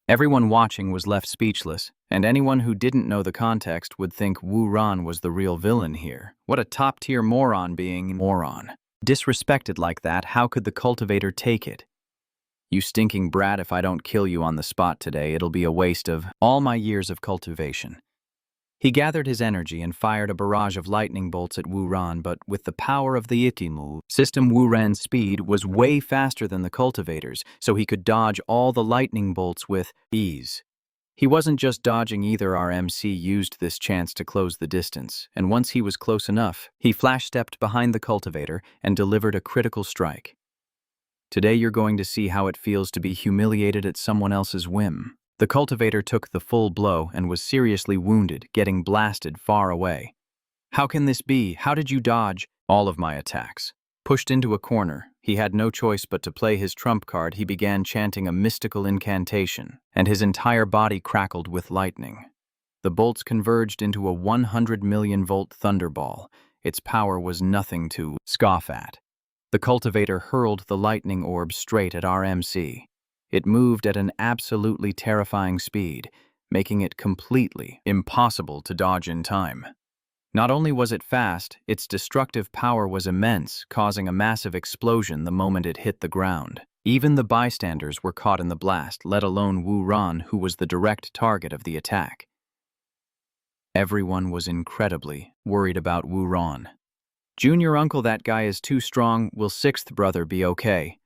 Everyone watching was left speechless, and anyone who didn't know the context would think Wu Ran was the real villain here. What a top-tier moron being moron. Disrespected like that, how could the cultivator take it? "You stinking brat, if I don't kill you on the spot today, it'll be a waste of all my years of cultivation." He gathered his energy and fired a barrage of lightning bolts at Wu Ran, but with the power of the Itimu system, Wu Ran's speed was way faster than the cultivators, so he could dodge all the lightning bolts with ease. He wasn't just dodging either. Our MC used this chance to close the distance, and once he was close enough, he flash-stepped behind the cultivator and delivered a critical strike. Today you're going to see how it feels to be humiliated at someone else's whim. The cultivator took the full blow and was seriously wounded, getting blasted far away. "How can this be? How did you dodge all of my attacks?" Pushed into a corner, he had no choice but to play his trump card. He began chanting a mystical incantation, and his entire body crackled with lightning. The bolts converged into a 100 million volt thunderball. Its power was nothing to scoff at. The cultivator hurled the lightning orb straight at our MC. It moved at an absolutely terrifying speed, making it completely impossible to dodge in time. Not only was it fast, its destructive power was immense, causing a massive explosion the moment it hit the ground. Even the bystanders were caught in the blast, let alone Wu Ran, who was the direct target of the attack. Everyone was incredibly worried about Wu Ran. "Junior uncle, that guy is too strong. Will sixth brother be okay?"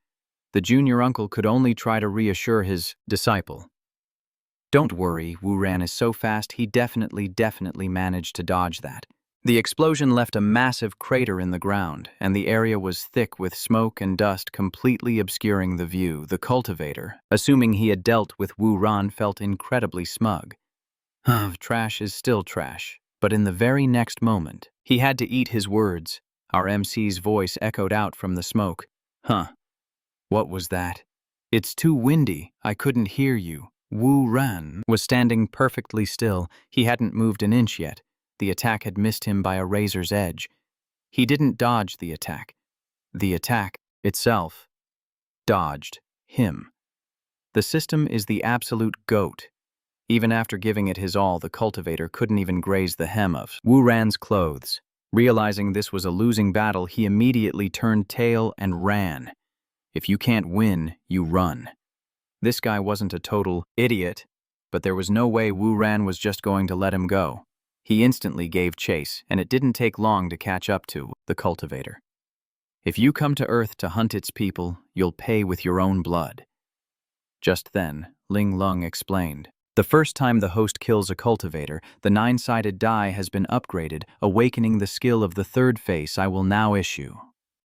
The junior uncle could only try to reassure his disciple. "Don't worry, Wu Ran is so fast he definitely managed to dodge that." The explosion left a massive crater in the ground, and the area was thick with smoke and dust completely obscuring the view. The cultivator, assuming he had dealt with Wu Ran, felt incredibly smug. Trash is still trash, but in the very next moment, he had to eat his words. Our MC's voice echoed out from the smoke. What was that? It's too windy, I couldn't hear you." Wu Ran was standing perfectly still. He hadn't moved an inch yet. The attack had missed him by a razor's edge. He didn't dodge the attack. The attack itself dodged him. The system is the absolute goat. Even after giving it his all, the cultivator couldn't even graze the hem of Wu Ran's clothes. Realizing this was a losing battle, he immediately turned tail and ran. If you can't win, you run. This guy wasn't a total idiot, but there was no way Wu Ran was just going to let him go. He instantly gave chase, and it didn't take long to catch up to the cultivator. "If you come to Earth to hunt its people, you'll pay with your own blood." Just then, Linglong explained, "The first time the host kills a cultivator, the 9-sided die has been upgraded, awakening the skill of the third face I will now issue.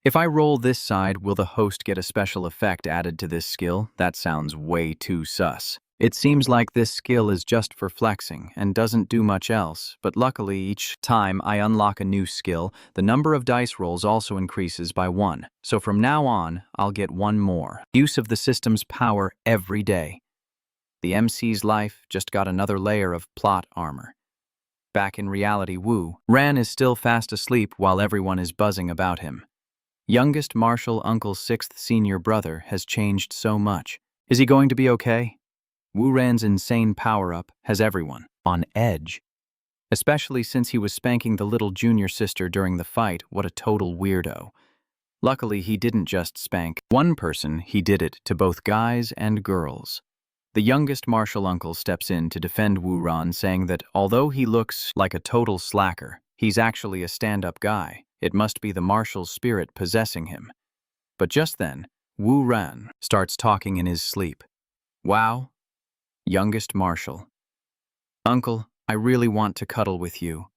If I roll this side, will the host get a special effect added to this skill? That sounds way too sus. It seems like this skill is just for flexing and doesn't do much else, but luckily each time I unlock a new skill, the number of dice rolls also increases by 1. So from now on, I'll get 1 more. Use of the system's power every day." The MC's life just got another layer of plot armor. Back in reality, Wu Ran is still fast asleep while everyone is buzzing about him. Youngest martial uncle's 6th senior brother has changed so much. Is he going to be okay? Wu Ran's insane power-up has everyone on edge, especially since he was spanking the little junior sister during the fight. What a total weirdo. Luckily, he didn't just spank one person, he did it to both guys and girls. The youngest martial uncle steps in to defend Wu Ran, saying that although he looks like a total slacker, he's actually a stand-up guy. It must be the martial spirit possessing him. But just then, Wu Ran starts talking in his sleep. "Wow. Youngest martial. Uncle, I really want to cuddle with you."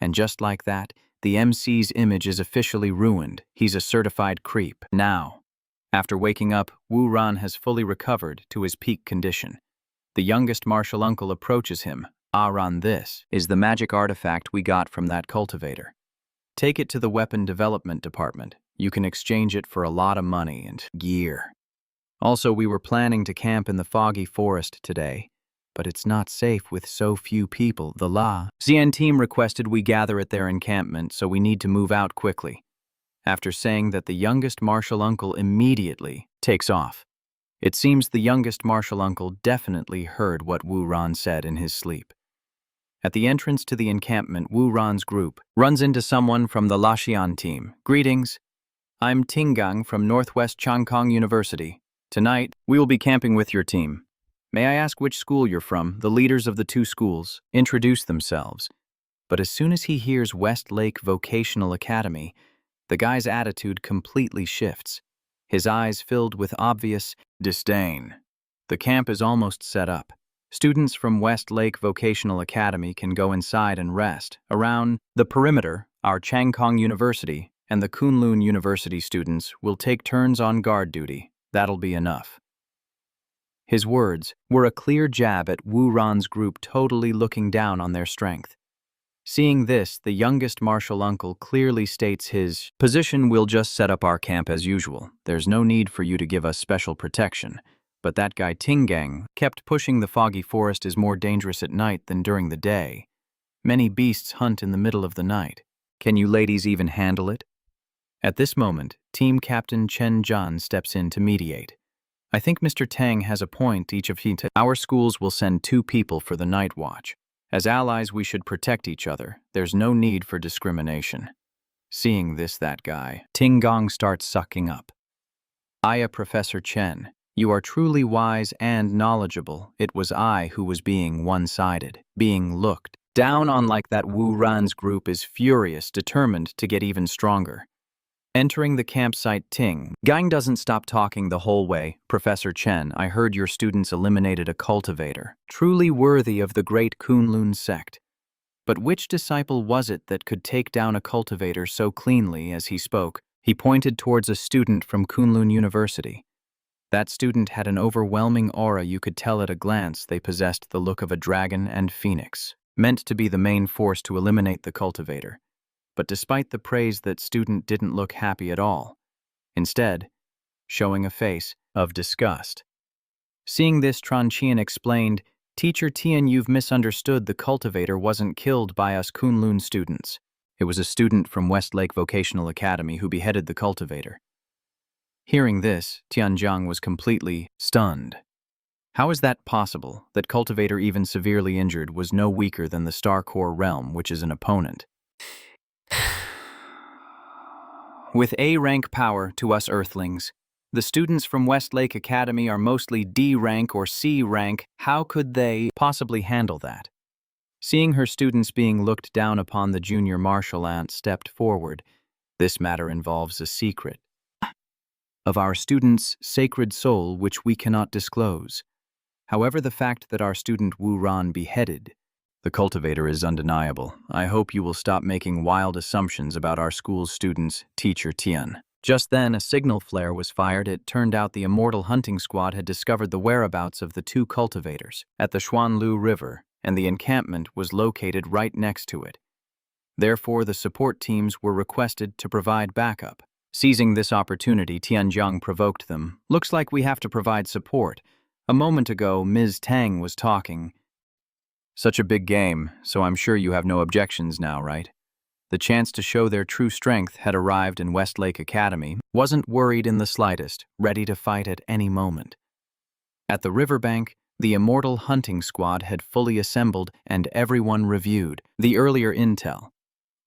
And just like that, the MC's image is officially ruined. He's a certified creep. Now, after waking up, Wu Ran has fully recovered to his peak condition. The youngest martial uncle approaches him. "Ran, this is the magic artifact we got from that cultivator. Take it to the weapon development department. You can exchange it for a lot of money and gear. Also, we were planning to camp in the foggy forest today, but it's not safe with so few people. The ZN team requested we gather at their encampment, so we need to move out quickly." After saying that, the youngest martial uncle immediately takes off. It seems the youngest martial uncle definitely heard what Wu Ran said in his sleep. At the entrance to the encampment, Wu Ran's group runs into someone from the Lashian team. "Greetings. I'm Tingang from Northwest Changkong University. Tonight, we will be camping with your team. May I ask which school you're from?" The leaders of the 2 schools introduce themselves. But as soon as he hears Westlake Vocational Academy, the guy's attitude completely shifts. His eyes filled with obvious disdain. The camp is almost set up. Students from Westlake Vocational Academy can go inside and rest. Around the perimeter, our Changkong University and the Kunlun University students will take turns on guard duty. That'll be enough. His words were a clear jab at Wu Ran's group, totally looking down on their strength. Seeing this, the youngest martial uncle clearly states his position: "We'll just set up our camp as usual. There's no need for you to give us special protection." But that guy Tingang kept pushing. "The foggy forest is more dangerous at night than during the day. Many beasts hunt in the middle of the night. Can you ladies even handle it?" At this moment, Team Captain Chen Zhan steps in to mediate. I think Mr. Tang has a point. Our schools will send 2 people for the night watch. As allies, we should protect each other. There's no need for discrimination. Seeing this, that guy, Tinggong starts sucking up. Professor Chen, you are truly wise and knowledgeable. It was I who was being one-sided, being looked down on like that. Wu Ran's group is furious, determined to get even stronger. Entering the campsite, Gang doesn't stop talking the whole way. Professor Chen, I heard your students eliminated a cultivator, truly worthy of the great Kunlun sect. But which disciple was it that could take down a cultivator so cleanly? As he spoke, he pointed towards a student from Kunlun University. That student had an overwhelming aura. You could tell at a glance they possessed the look of a dragon and phoenix, meant to be the main force to eliminate the cultivator. But despite the praise, that student didn't look happy at all, instead showing a face of disgust. Seeing this, Tran Qian explained, Teacher Tian, you've misunderstood. The cultivator wasn't killed by us Kunlun students. It was a student from Westlake Vocational Academy who beheaded the cultivator. Hearing this, Tianjiang was completely stunned. How is that possible? That cultivator, even severely injured, was no weaker than the Star Core realm, which is an opponent. With A-rank power to us Earthlings, the students from Westlake Academy are mostly D rank or C rank. How could they possibly handle that? Seeing her students being looked down upon, the junior martial ant stepped forward. This matter involves a secret of our student's sacred soul which we cannot disclose. However, the fact that our student Wu Ran beheaded the cultivator is undeniable. I hope you will stop making wild assumptions about our school's students, Teacher Tian. Just then, a signal flare was fired. It turned out the Immortal Hunting Squad had discovered the whereabouts of the 2 cultivators at the Xuanlu River, and the encampment was located right next to it. Therefore, the support teams were requested to provide backup. Seizing this opportunity, Tianjiang provoked them. Looks like we have to provide support. A moment ago, Ms. Tang was talking. Such a big game, so I'm sure you have no objections now, right? The chance to show their true strength had arrived in Westlake Academy, wasn't worried in the slightest, ready to fight at any moment. At the riverbank, the Immortal Hunting Squad had fully assembled and everyone reviewed the earlier intel.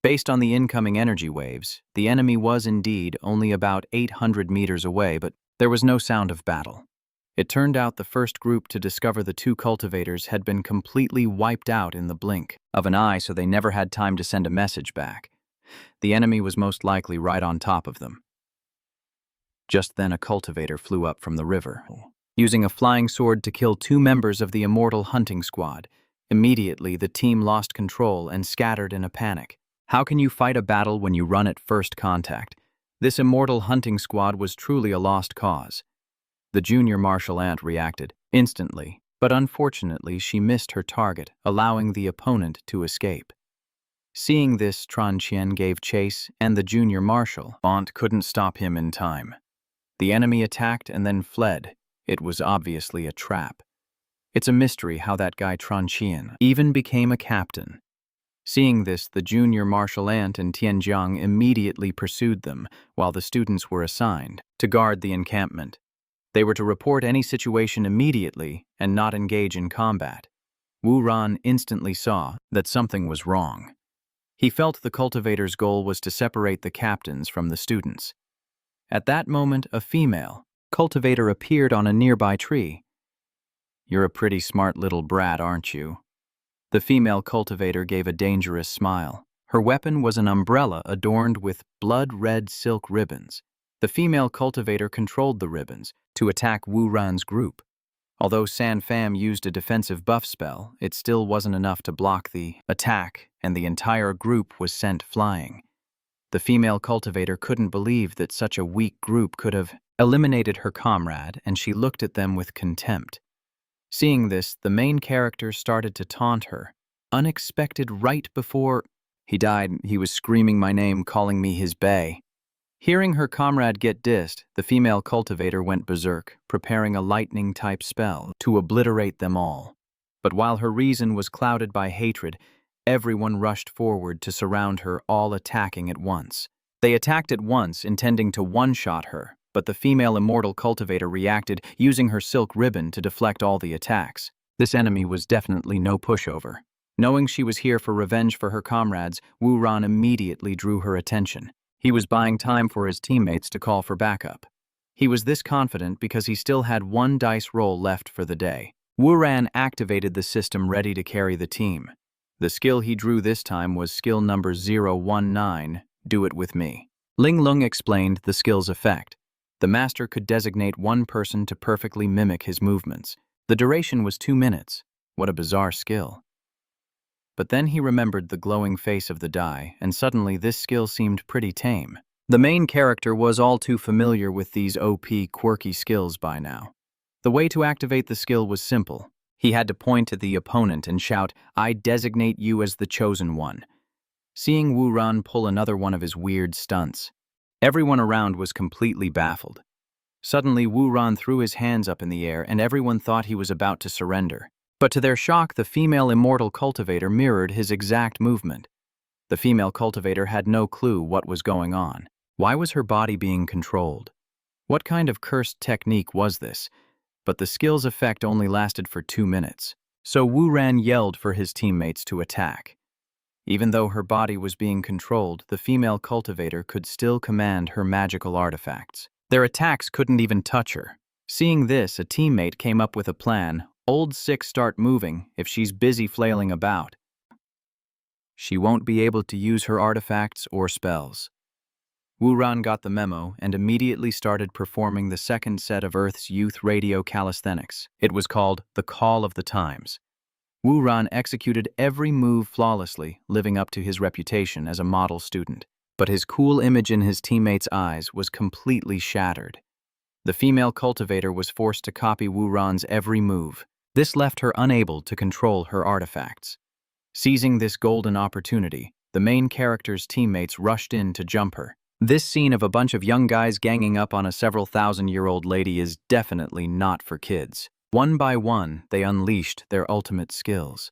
Based on the incoming energy waves, the enemy was indeed only about 800 meters away, but there was no sound of battle. It turned out the first group to discover the 2 cultivators had been completely wiped out in the blink of an eye, so they never had time to send a message back. The enemy was most likely right on top of them. Just then, a cultivator flew up from the river, using a flying sword to kill 2 members of the Immortal Hunting Squad. Immediately, the team lost control and scattered in a panic. How can you fight a battle when you run at first contact? This Immortal Hunting Squad was truly a lost cause. The junior martial ant reacted instantly, but unfortunately she missed her target, allowing the opponent to escape. Seeing this, Tran Qian gave chase, and the junior martial ant couldn't stop him in time. The enemy attacked and then fled. It was obviously a trap. It's a mystery how that guy Tran Qian even became a captain. Seeing this, the junior martial ant and Tianjiang immediately pursued them, while the students were assigned to guard the encampment. They were to report any situation immediately and not engage in combat. Wu Ran instantly saw that something was wrong. He felt the cultivator's goal was to separate the captains from the students. At that moment, a female cultivator appeared on a nearby tree. You're a pretty smart little brat, aren't you? The female cultivator gave a dangerous smile. Her weapon was an umbrella adorned with blood-red silk ribbons. The female cultivator controlled the ribbons to attack Wu Ran's group. Although San Fam used a defensive buff spell, it still wasn't enough to block the attack, and the entire group was sent flying. The female cultivator couldn't believe that such a weak group could have eliminated her comrade, and she looked at them with contempt. Seeing this, the main character started to taunt her. Unexpected right before he died, he was screaming my name, calling me his bae. Hearing her comrade get dissed, the female cultivator went berserk, preparing a lightning-type spell to obliterate them all. But while her reason was clouded by hatred, everyone rushed forward to surround her, all attacking at once. They attacked at once, intending to one-shot her, but the female immortal cultivator reacted, using her silk ribbon to deflect all the attacks. This enemy was definitely no pushover. Knowing she was here for revenge for her comrades, Wu Ran immediately drew her attention. He was buying time for his teammates to call for backup. He was this confident because he still had one dice roll left for the day. Wu Ran activated the system ready to carry the team. The skill he drew this time was skill number 019, Do It With Me. Linglong explained the skill's effect. The master could designate one person to perfectly mimic his movements. The duration was 2 minutes. What a bizarre skill. But then he remembered the glowing face of the Dai, and suddenly this skill seemed pretty tame. The main character was all too familiar with these OP quirky skills by now. The way to activate the skill was simple. He had to point at the opponent and shout, "I designate you as the chosen one." Seeing Wu Ran pull another one of his weird stunts, everyone around was completely baffled. Suddenly, Wu Ran threw his hands up in the air and everyone thought he was about to surrender. But to their shock, the female immortal cultivator mirrored his exact movement. The female cultivator had no clue what was going on. Why was her body being controlled? What kind of cursed technique was this? But the skill's effect only lasted for 2 minutes. So Wu Ran yelled for his teammates to attack. Even though her body was being controlled, the female cultivator could still command her magical artifacts. Their attacks couldn't even touch her. Seeing this, a teammate came up with a plan. "Old sick, start moving. If she's busy flailing about, she won't be able to use her artifacts or spells." Wu Ran got the memo and immediately started performing the second set of Earth's youth radio calisthenics. It was called the Call of the Times. Wu Ran executed every move flawlessly, living up to his reputation as a model student. But his cool image in his teammates' eyes was completely shattered. The female cultivator was forced to copy Wu Ran's every move. This left her unable to control her artifacts. Seizing this golden opportunity, the main character's teammates rushed in to jump her. This scene of a bunch of young guys ganging up on a several thousand-year-old lady is definitely not for kids. One by one, they unleashed their ultimate skills.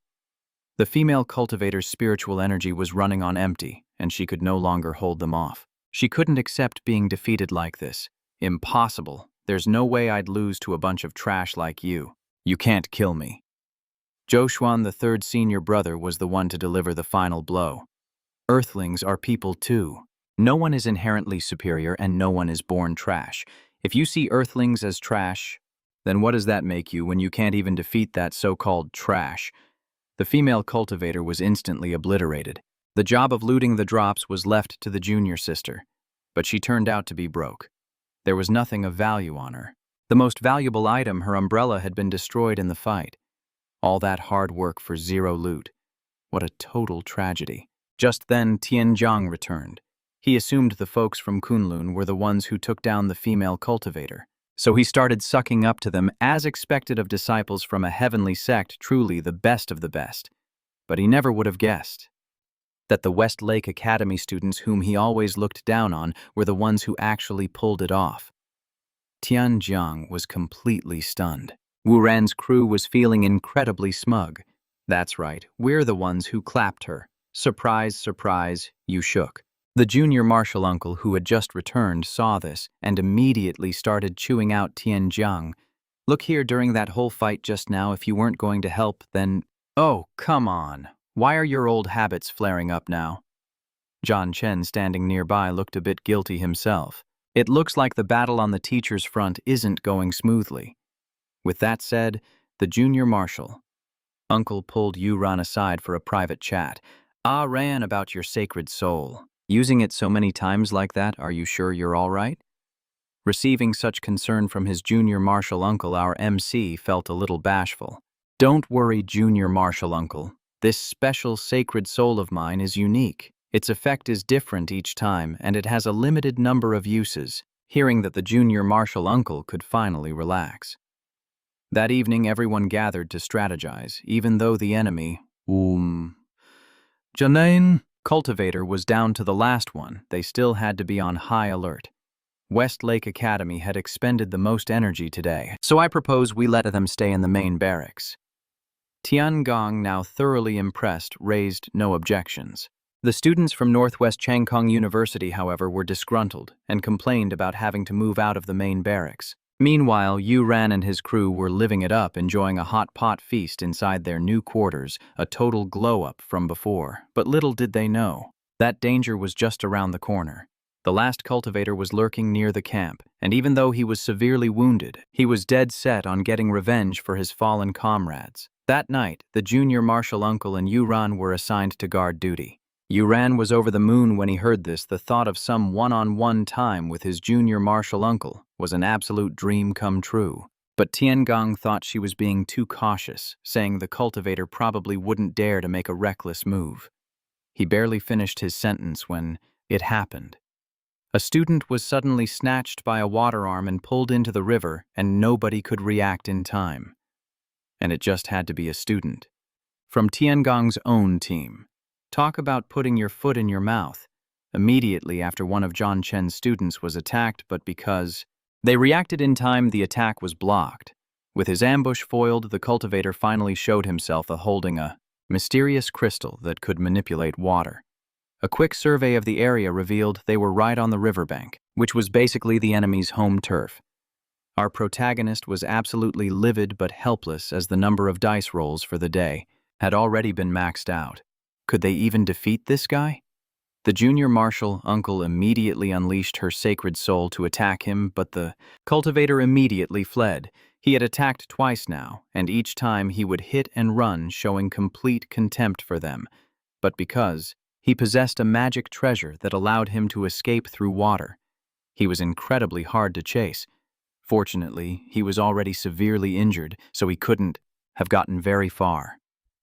The female cultivator's spiritual energy was running on empty, and she could no longer hold them off. She couldn't accept being defeated like this. Impossible. There's no way I'd lose to a bunch of trash like you. You can't kill me. Zhou Xuan, the third senior brother, was the one to deliver the final blow. Earthlings are people too. No one is inherently superior and no one is born trash. If you see Earthlings as trash, then what does that make you when you can't even defeat that so-called trash? The female cultivator was instantly obliterated. The job of looting the drops was left to the junior sister, but she turned out to be broke. There was nothing of value on her. The most valuable item, her umbrella, had been destroyed in the fight. All that hard work for zero loot. What a total tragedy. Just then, Tianjiang returned. He assumed the folks from Kunlun were the ones who took down the female cultivator. So he started sucking up to them, as expected of disciples from a heavenly sect, truly the best of the best. But he never would have guessed that the West Lake Academy students whom he always looked down on were the ones who actually pulled it off. Tianjiang was completely stunned. Wu Ran's crew was feeling incredibly smug. That's right, we're the ones who clapped her. Surprise, surprise, you shook. The junior martial uncle who had just returned saw this and immediately started chewing out Tianjiang. Look here, during that whole fight just now, if you weren't going to help, then... Oh, come on. Why are your old habits flaring up now? John Chen, standing nearby, looked a bit guilty himself. It looks like the battle on the teacher's front isn't going smoothly. With that said, the junior marshal uncle pulled Yu Ran aside for a private chat. "Ah, Ran, about your sacred soul. Using it so many times like that, are you sure you're all right?" Receiving such concern from his junior marshal uncle, our MC felt a little bashful. "Don't worry, junior marshal uncle. This special sacred soul of mine is unique. Its effect is different each time, and it has a limited number of uses." Hearing that the junior marshal uncle could finally relax. That evening, everyone gathered to strategize, even though the enemy, Janine, cultivator, was down to the last one. They still had to be on high alert. West Lake Academy had expended the most energy today, so I propose we let them stay in the main barracks. Tiangong, now thoroughly impressed, raised no objections. The students from Northwest Changkong University, however, were disgruntled and complained about having to move out of the main barracks. Meanwhile, Yu Ran and his crew were living it up, enjoying a hot pot feast inside their new quarters, a total glow-up from before. But little did they know, that danger was just around the corner. The last cultivator was lurking near the camp, and even though he was severely wounded, he was dead set on getting revenge for his fallen comrades. That night, the junior marshal uncle and Yu Ran were assigned to guard duty. Yu Ran was over the moon when he heard this. The thought of some one-on-one time with his junior marshal uncle was an absolute dream come true. But Tiangong thought she was being too cautious, saying the cultivator probably wouldn't dare to make a reckless move. He barely finished his sentence when it happened. A student was suddenly snatched by a water arm and pulled into the river, and nobody could react in time. And it just had to be a student. From Tiangong's own team. Talk about putting your foot in your mouth. Immediately after one of John Chen's students was attacked, but because they reacted in time, the attack was blocked. With his ambush foiled, the cultivator finally showed himself holding a mysterious crystal that could manipulate water. A quick survey of the area revealed they were right on the riverbank, which was basically the enemy's home turf. Our protagonist was absolutely livid but helpless, as the number of dice rolls for the day had already been maxed out. Could they even defeat this guy? The junior marshal uncle immediately unleashed her sacred soul to attack him, but the cultivator immediately fled. He had attacked twice now, and each time he would hit and run, showing complete contempt for them. But because he possessed a magic treasure that allowed him to escape through water, he was incredibly hard to chase. Fortunately, he was already severely injured, so he couldn't have gotten very far.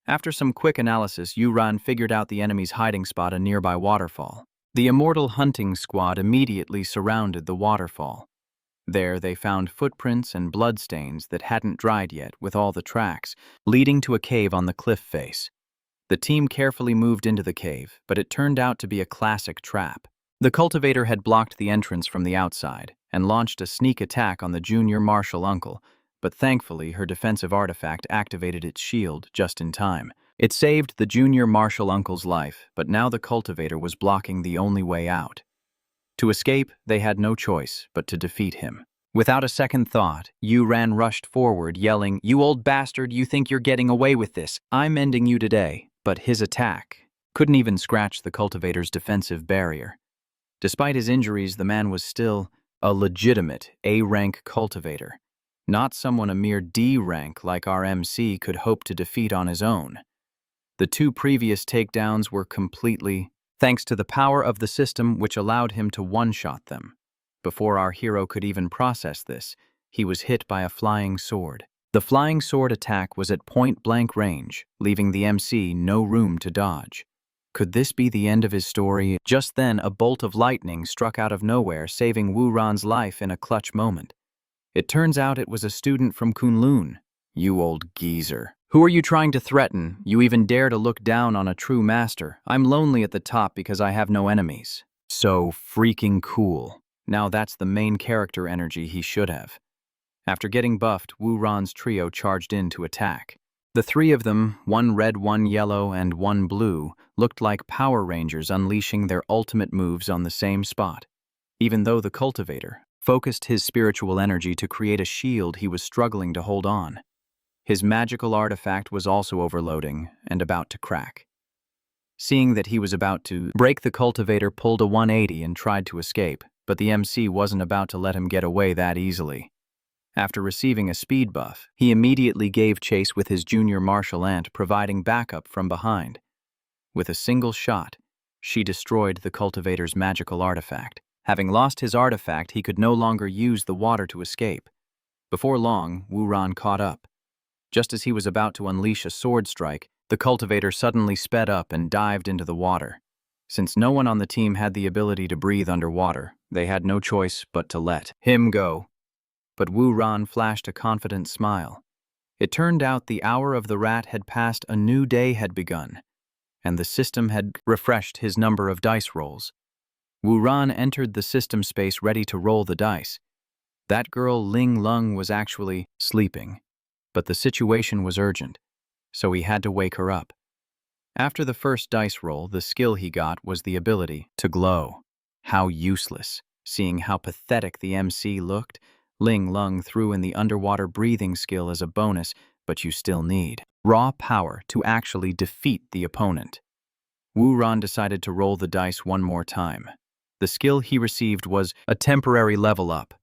After some quick analysis, Yu Ran figured out the enemy's hiding spot, a nearby waterfall. The immortal hunting squad immediately surrounded the waterfall. There they found footprints and bloodstains that hadn't dried yet, with all the tracks leading to a cave on the cliff face. The team carefully moved into the cave, but it turned out to be a classic trap. The cultivator had blocked the entrance from the outside and launched a sneak attack on the junior marshal uncle, but thankfully her defensive artifact activated its shield just in time. It saved the junior marshal uncle's life, but now the cultivator was blocking the only way out. To escape, they had no choice but to defeat him. Without a second thought, Yu Ran rushed forward, yelling, "You old bastard, you think you're getting away with this? I'm ending you today." But his attack couldn't even scratch the cultivator's defensive barrier. Despite his injuries, the man was still a legitimate A-rank cultivator, not someone a mere D rank like our MC could hope to defeat on his own. The two previous takedowns were completely thanks to the power of the system, which allowed him to one-shot them. Before our hero could even process this, he was hit by a flying sword. The flying sword attack was at point-blank range, leaving the MC no room to dodge. Could this be the end of his story? Just then, a bolt of lightning struck out of nowhere, saving Wu Ran's life in a clutch moment. It turns out it was a student from Kunlun. "You old geezer. Who are you trying to threaten? You even dare to look down on a true master. I'm lonely at the top because I have no enemies." So freaking cool. Now that's the main character energy he should have. After getting buffed, Wu Ran's trio charged in to attack. The three of them, one red, one yellow, and one blue, looked like Power Rangers unleashing their ultimate moves on the same spot. Even though the cultivator focused his spiritual energy to create a shield, he was struggling to hold on. His magical artifact was also overloading and about to crack. Seeing that he was about to break, the cultivator pulled a 180 and tried to escape, but the MC wasn't about to let him get away that easily. After receiving a speed buff, he immediately gave chase with his junior martial aunt, providing backup from behind. With a single shot, she destroyed the cultivator's magical artifact. Having lost his artifact, he could no longer use the water to escape. Before long, Wu Ran caught up. Just as he was about to unleash a sword strike, the cultivator suddenly sped up and dived into the water. Since no one on the team had the ability to breathe underwater, they had no choice but to let him go. But Wu Ran flashed a confident smile. It turned out the hour of the rat had passed, a new day had begun, and the system had refreshed his number of dice rolls. Wu Ran entered the system space ready to roll the dice. That girl Linglong was actually sleeping, but the situation was urgent, so he had to wake her up. After the first dice roll, the skill he got was the ability to glow. How useless. Seeing how pathetic the MC looked, Linglong threw in the underwater breathing skill as a bonus, but you still need raw power to actually defeat the opponent. Wu Ran decided to roll the dice one more time. The skill he received was a temporary level up.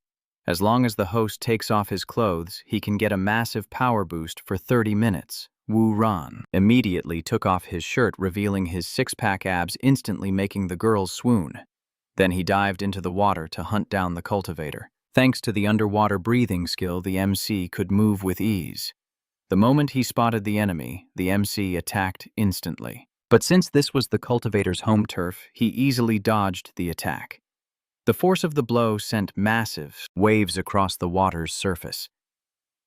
As long as the host takes off his clothes, he can get a massive power boost for 30 minutes. Wu Ran immediately took off his shirt, revealing his six-pack abs, instantly making the girls swoon. Then he dived into the water to hunt down the cultivator. Thanks to the underwater breathing skill, the MC could move with ease. The moment he spotted the enemy, the MC attacked instantly. But since this was the cultivator's home turf, he easily dodged the attack. The force of the blow sent massive waves across the water's surface.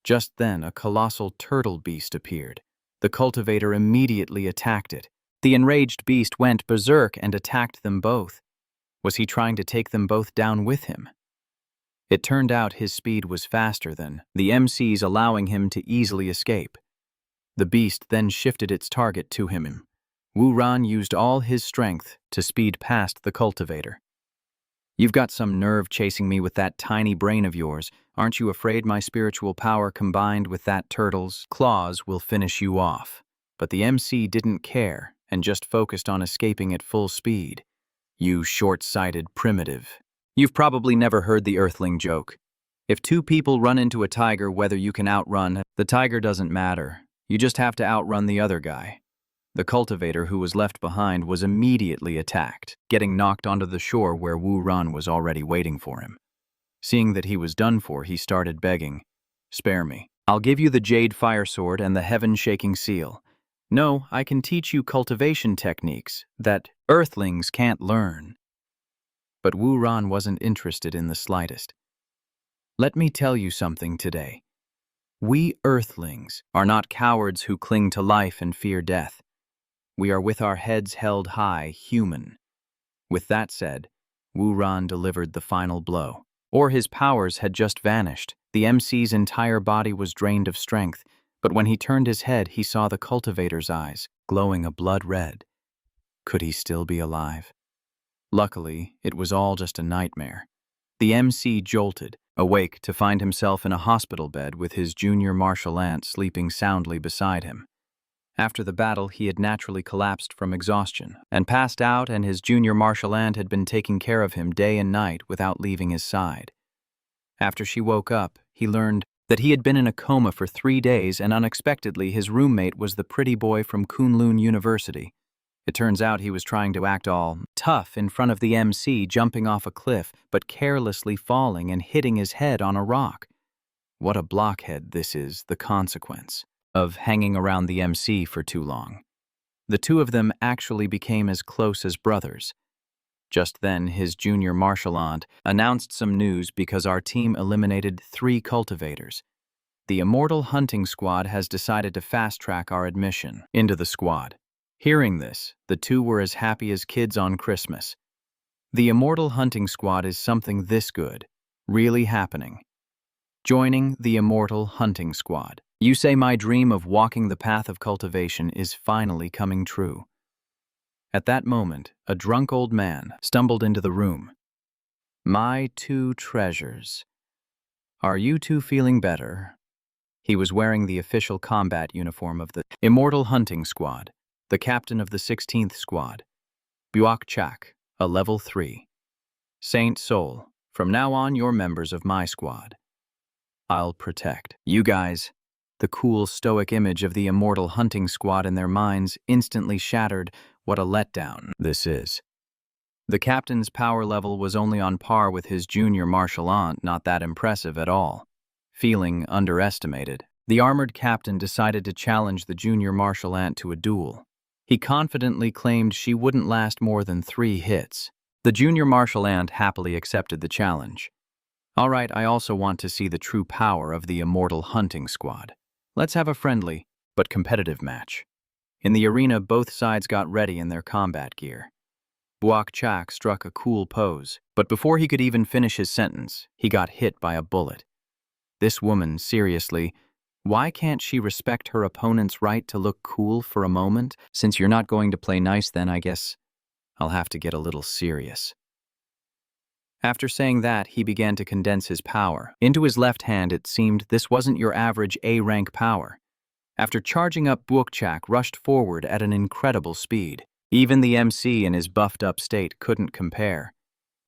Just then, a colossal turtle beast appeared. The cultivator immediately attacked it. The enraged beast went berserk and attacked them both. Was he trying to take them both down with him? It turned out his speed was faster than the MC's, allowing him to easily escape. The beast then shifted its target to him. Wu Ran used all his strength to speed past the cultivator. "You've got some nerve chasing me with that tiny brain of yours. Aren't you afraid my spiritual power combined with that turtle's claws will finish you off?" But the MC didn't care and just focused on escaping at full speed. "You short-sighted primitive. You've probably never heard the Earthling joke. If two people run into a tiger, whether you can outrun the tiger doesn't matter. You just have to outrun the other guy." The cultivator who was left behind was immediately attacked, getting knocked onto the shore where Wu Ran was already waiting for him. Seeing that he was done for, he started begging, "Spare me. I'll give you the jade fire sword and the heaven-shaking seal. No, I can teach you cultivation techniques that Earthlings can't learn." But Wu Ran wasn't interested in the slightest. "Let me tell you something today. We Earthlings are not cowards who cling to life and fear death. We are with our heads held high, human." With that said, Wu Ran delivered the final blow. Or his powers had just vanished. The MC's entire body was drained of strength, but when he turned his head, he saw the cultivator's eyes, glowing a blood red. Could he still be alive? Luckily, it was all just a nightmare. The MC jolted, awake to find himself in a hospital bed with his junior martial ant sleeping soundly beside him. After the battle, he had naturally collapsed from exhaustion and passed out, and his junior martial ant had been taking care of him day and night without leaving his side. After she woke up, he learned that he had been in a coma for 3 days, and unexpectedly his roommate was the pretty boy from Kunlun University. It turns out he was trying to act all tough in front of the MC, jumping off a cliff, but carelessly falling and hitting his head on a rock. What a blockhead this is, the consequence of hanging around the MC for too long. The two of them actually became as close as brothers. Just then, his junior martial ant announced some news because our team eliminated 3 cultivators. The Immortal Hunting Squad has decided to fast-track our admission into the squad. Hearing this, the two were as happy as kids on Christmas. The Immortal Hunting Squad is something this good, really happening. Joining the Immortal Hunting Squad. You say my dream of walking the path of cultivation is finally coming true. At that moment, a drunk old man stumbled into the room. "My 2 treasures. Are you 2 feeling better?" He was wearing the official combat uniform of the Immortal Hunting Squad, the captain of the 16th Squad. Buak Chak, a level 3. "Saint Soul, from now on you're members of my squad. I'll protect you guys." The cool, stoic image of the Immortal Hunting Squad in their minds instantly shattered. What a letdown this is. The captain's power level was only on par with his junior martial ant, not that impressive at all. Feeling underestimated, the armored captain decided to challenge the junior martial ant to a duel. He confidently claimed she wouldn't last more than 3 hits. The junior martial ant happily accepted the challenge. "All right, I also want to see the true power of the Immortal Hunting Squad. Let's have a friendly, but competitive match." In the arena, both sides got ready in their combat gear. Buak Chak struck a cool pose, but before he could even finish his sentence, he got hit by a bullet. "This woman, seriously, Why can't she respect her opponent's right to look cool for a moment? Since you're not going to play nice, then I guess I'll have to get a little serious. After saying that, he began to condense his power. Into his left hand, it seemed this wasn't your average A-rank power. After charging up, Bookchak rushed forward at an incredible speed. Even the MC in his buffed-up state couldn't compare.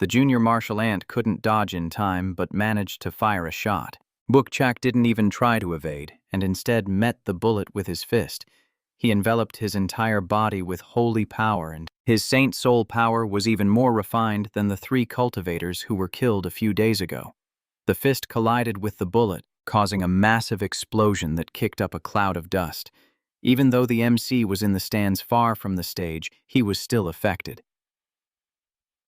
The junior martial ant couldn't dodge in time, but managed to fire a shot. Bookchak didn't even try to evade, and instead met the bullet with his fist. He enveloped his entire body with holy power, and his saint soul power was even more refined than the 3 cultivators who were killed a few days ago. The fist collided with the bullet, causing a massive explosion that kicked up a cloud of dust. Even though the MC was in the stands far from the stage, he was still affected.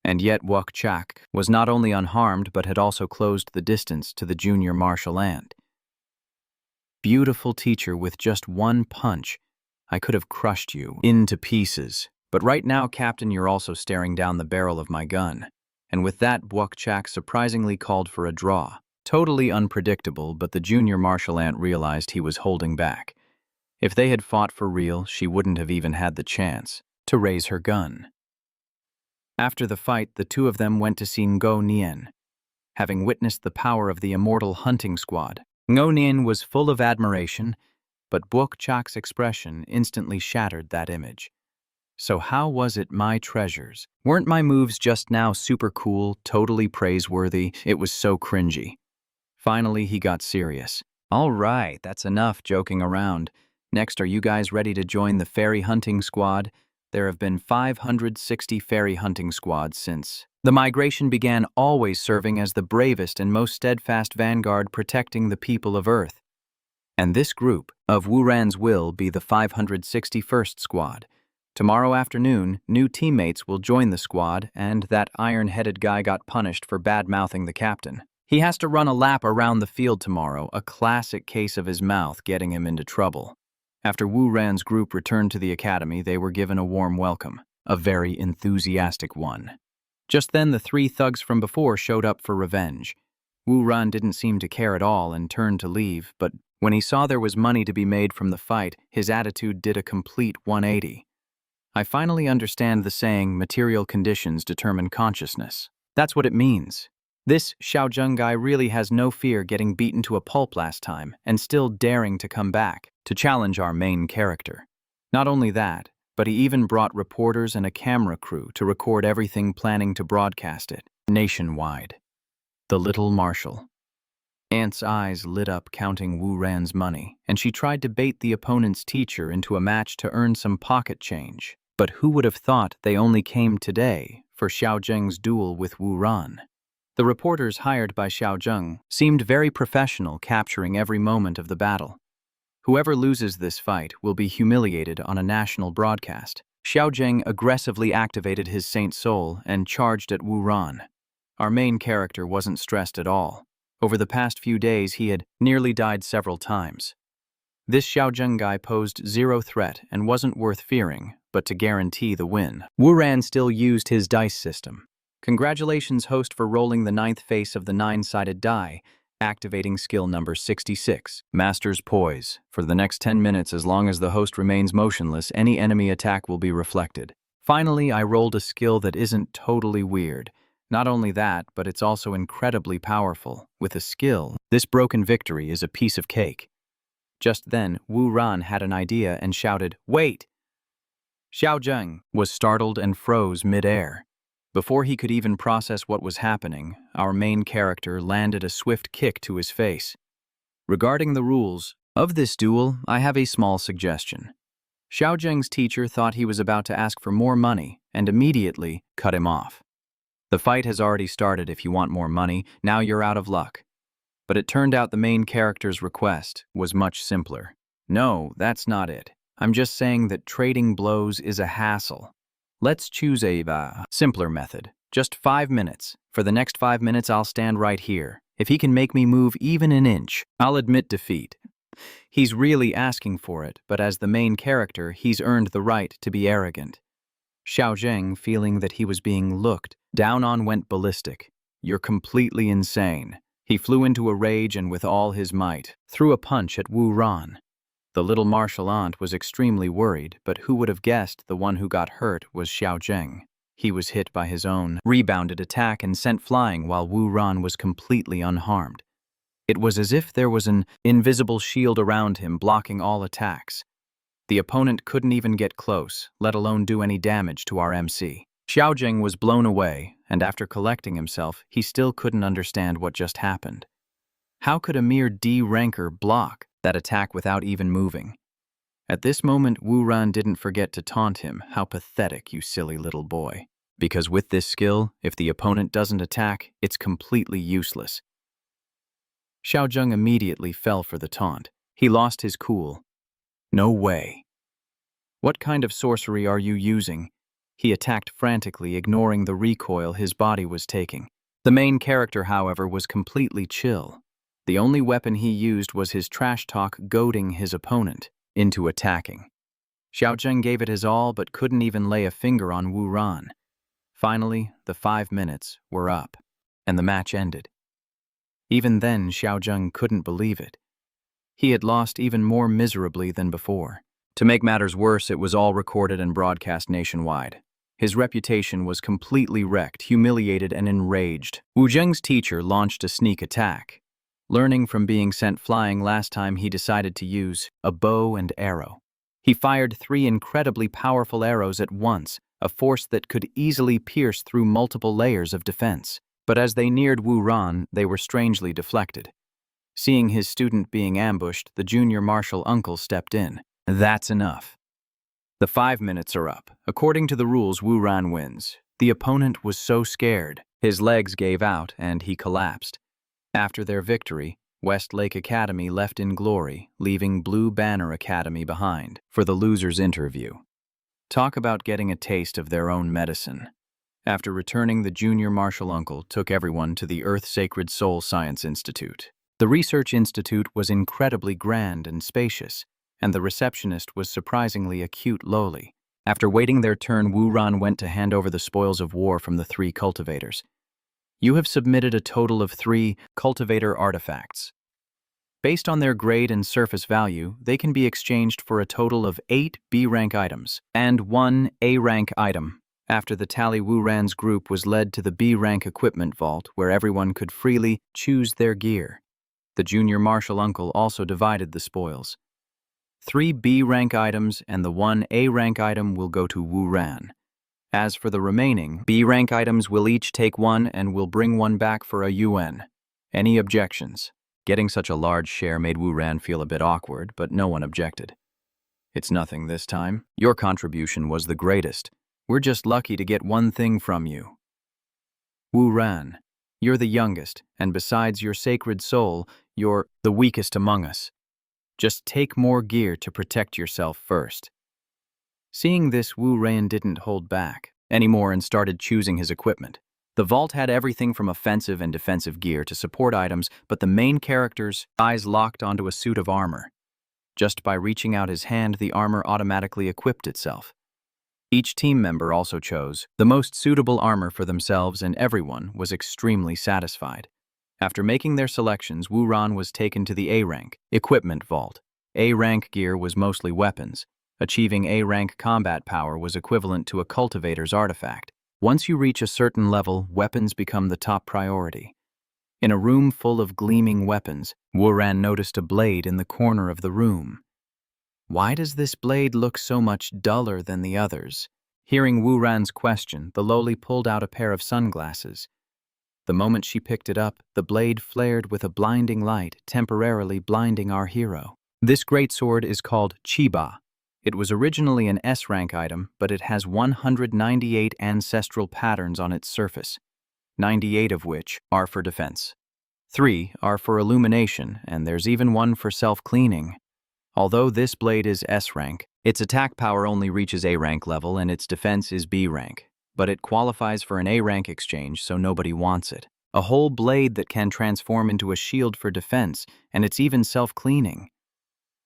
And yet Bookchak was not only unharmed but had also closed the distance to the junior martial ant. Beautiful teacher, with just one punch, I could have crushed you into pieces. But right now, Captain, you're also staring down the barrel of my gun. And with that, Bookchak surprisingly called for a draw. Totally unpredictable, but the junior martial ant realized he was holding back. If they had fought for real, she wouldn't have even had the chance to raise her gun. After the fight, the two of them went to see Ngo Nien. Having witnessed the power of the immortal hunting squad, Ngo Nien was full of admiration, but Bookchak's expression instantly shattered that image. So how was it, my treasures? Weren't my moves just now super cool, totally praiseworthy? It was so cringy. Finally, he got serious. All right, that's enough joking around. Next, are you guys ready to join the fairy hunting squad? There have been 560 fairy hunting squads since the migration began, always serving as the bravest and most steadfast vanguard protecting the people of Earth. And this group of Wuran's will be the 561st squad. Tomorrow afternoon, new teammates will join the squad, and that iron-headed guy got punished for bad-mouthing the captain. He has to run a lap around the field tomorrow, a classic case of his mouth getting him into trouble. After Wuran's group returned to the academy, they were given a warm welcome, a very enthusiastic one. Just then, the 3 thugs from before showed up for revenge. Wuran didn't seem to care at all and turned to leave, but when he saw there was money to be made from the fight, his attitude did a complete 180. I finally understand the saying, material conditions determine consciousness. That's what it means. This Xiaozheng guy really has no fear getting beaten to a pulp last time and still daring to come back to challenge our main character. Not only that, but he even brought reporters and a camera crew to record everything, planning to broadcast it nationwide. The little marshal. Ant's eyes lit up counting Wuran's money, and she tried to bait the opponent's teacher into a match to earn some pocket change. But who would have thought they only came today for Xiaozheng's duel with Wuran? The reporters hired by Xiaozheng seemed very professional, capturing every moment of the battle. Whoever loses this fight will be humiliated on a national broadcast. Xiaozheng aggressively activated his Saint Soul and charged at Wuran. Our main character wasn't stressed at all. Over the past few days, he had nearly died several times. This Xiaozheng guy posed zero threat and wasn't worth fearing, but to guarantee the win, Wuran still used his dice system. Congratulations, host, for rolling the 9th face of the 9-sided die, activating skill number 66, Master's Poise. For the next 10 minutes, as long as the host remains motionless, any enemy attack will be reflected. Finally, I rolled a skill that isn't totally weird. Not only that, but it's also incredibly powerful. With a skill, this broken victory is a piece of cake. Just then, Wuran had an idea and shouted, "Wait!" Xiaozheng was startled and froze mid-air. Before he could even process what was happening, our main character landed a swift kick to his face. Regarding the rules of this duel, I have a small suggestion. Xiaozheng's teacher thought he was about to ask for more money and immediately cut him off. The fight has already started. If you want more money, now you're out of luck. But it turned out the main character's request was much simpler. No, that's not it. I'm just saying that trading blows is a hassle. Let's choose a simpler method. Just 5 minutes. For the next 5 minutes, I'll stand right here. If he can make me move even an inch, I'll admit defeat. He's really asking for it, but as the main character, he's earned the right to be arrogant. Xiaozheng, feeling that he was being looked down on, went ballistic. You're completely insane. He flew into a rage and with all his might, threw a punch at Wu Ran. The little martial aunt was extremely worried, but who would have guessed the one who got hurt was Xiao Zheng. He was hit by his own rebounded attack and sent flying while Wu Ran was completely unharmed. It was as if there was an invisible shield around him blocking all attacks. The opponent couldn't even get close, let alone do any damage to our MC. Xiao Zheng was blown away, and after collecting himself, he still couldn't understand what just happened. How could a mere D ranker block that attack without even moving? At this moment, Wu Ran didn't forget to taunt him, "How pathetic, you silly little boy." Because with this skill, if the opponent doesn't attack, it's completely useless. Xiao Zheng immediately fell for the taunt. He lost his cool. "No way. What kind of sorcery are you using?" He attacked frantically, ignoring the recoil his body was taking. The main character, however, was completely chill. The only weapon he used was his trash talk, goading his opponent into attacking. Xiao Zheng gave it his all but couldn't even lay a finger on Wu Ran. Finally, the 5 minutes were up, and the match ended. Even then, Xiao Zheng couldn't believe it. He had lost even more miserably than before. To make matters worse, it was all recorded and broadcast nationwide. His reputation was completely wrecked, humiliated, and enraged. Wu Zheng's teacher launched a sneak attack. Learning from being sent flying last time, he decided to use a bow and arrow. He fired 3 incredibly powerful arrows at once, a force that could easily pierce through multiple layers of defense. But as they neared Wu Ran, they were strangely deflected. Seeing his student being ambushed, the junior martial uncle stepped in. "That's enough. The 5 minutes are up. According to the rules, Wu Ran wins." The opponent was so scared. His legs gave out and he collapsed. After their victory, Westlake Academy left in glory, leaving Blue Banner Academy behind for the loser's interview. Talk about getting a taste of their own medicine. After returning, the junior martial uncle took everyone to the Earth Sacred Soul Science Institute. The research institute was incredibly grand and spacious, and the receptionist was surprisingly acute lowly. After waiting their turn, Wu Ran went to hand over the spoils of war from the 3 cultivators. "You have submitted a total of 3 cultivator artifacts. Based on their grade and surface value, they can be exchanged for a total of 8 B-rank items and 1 A-rank item." After the tally, Wu Ran's group was led to the B-rank equipment vault, where everyone could freely choose their gear. The junior martial uncle also divided the spoils. 3 B-rank items and the 1 A-rank item will go to Wu Ran. As for the remaining, B-rank items will each take 1 and will bring 1 back for a UN. Any objections? Getting such a large share made Wu Ran feel a bit awkward, but no one objected. "It's nothing this time. Your contribution was the greatest. We're just lucky to get 1 thing from you. Wu Ran, you're the youngest, and besides your sacred soul, you're the weakest among us. Just take more gear to protect yourself first." Seeing this, Wu Ran didn't hold back anymore and started choosing his equipment. The vault had everything from offensive and defensive gear to support items, but the main character's eyes locked onto a suit of armor. Just by reaching out his hand, the armor automatically equipped itself. Each team member also chose the most suitable armor for themselves, and everyone was extremely satisfied. After making their selections, Wu Ran was taken to the A-rank equipment vault. A-rank gear was mostly weapons. Achieving A-rank combat power was equivalent to a cultivator's artifact. Once you reach a certain level, weapons become the top priority. In a room full of gleaming weapons, Wu Ran noticed a blade in the corner of the room. "Why does this blade look so much duller than the others?" Hearing Wu Ran's question, the lowly pulled out a pair of sunglasses. The moment she picked it up, the blade flared with a blinding light, temporarily blinding our hero. This greatsword is called Chiba. It was originally an S-rank item, but it has 198 ancestral patterns on its surface, 98 of which are for defense. 3 are for illumination, and there's even 1 for self-cleaning. Although this blade is S-rank, its attack power only reaches A-rank level and its defense is B-rank. But it qualifies for an A-rank exchange, so nobody wants it. A whole blade that can transform into a shield for defense, and it's even self-cleaning.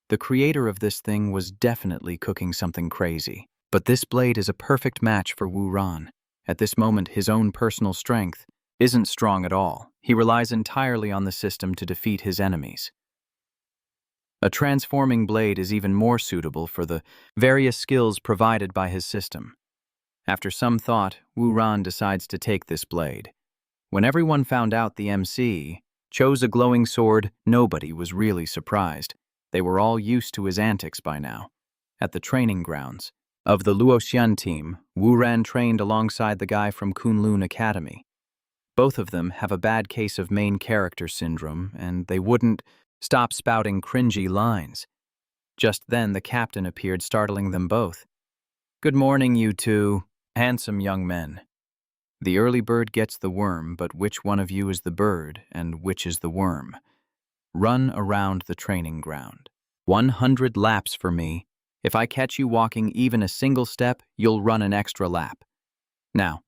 The creator of this thing was definitely cooking something crazy. But this blade is a perfect match for Wu Ran. At this moment, his own personal strength isn't strong at all. He relies entirely on the system to defeat his enemies. A transforming blade is even more suitable for the various skills provided by his system. After some thought, Wu Ran decides to take this blade. When everyone found out the MC chose a glowing sword, nobody was really surprised. They were all used to his antics by now. At the training grounds of the Luoxian team, Wu Ran trained alongside the guy from Kunlun Academy. Both of them have a bad case of main character syndrome, and they wouldn't stop spouting cringy lines. Just then, the captain appeared, startling them both. "Good morning, you two handsome young men. The early bird gets the worm, but which one of you is the bird, and which is the worm? Run around the training ground. 100 laps for me. If I catch you walking even a single step, you'll run an extra lap. Now,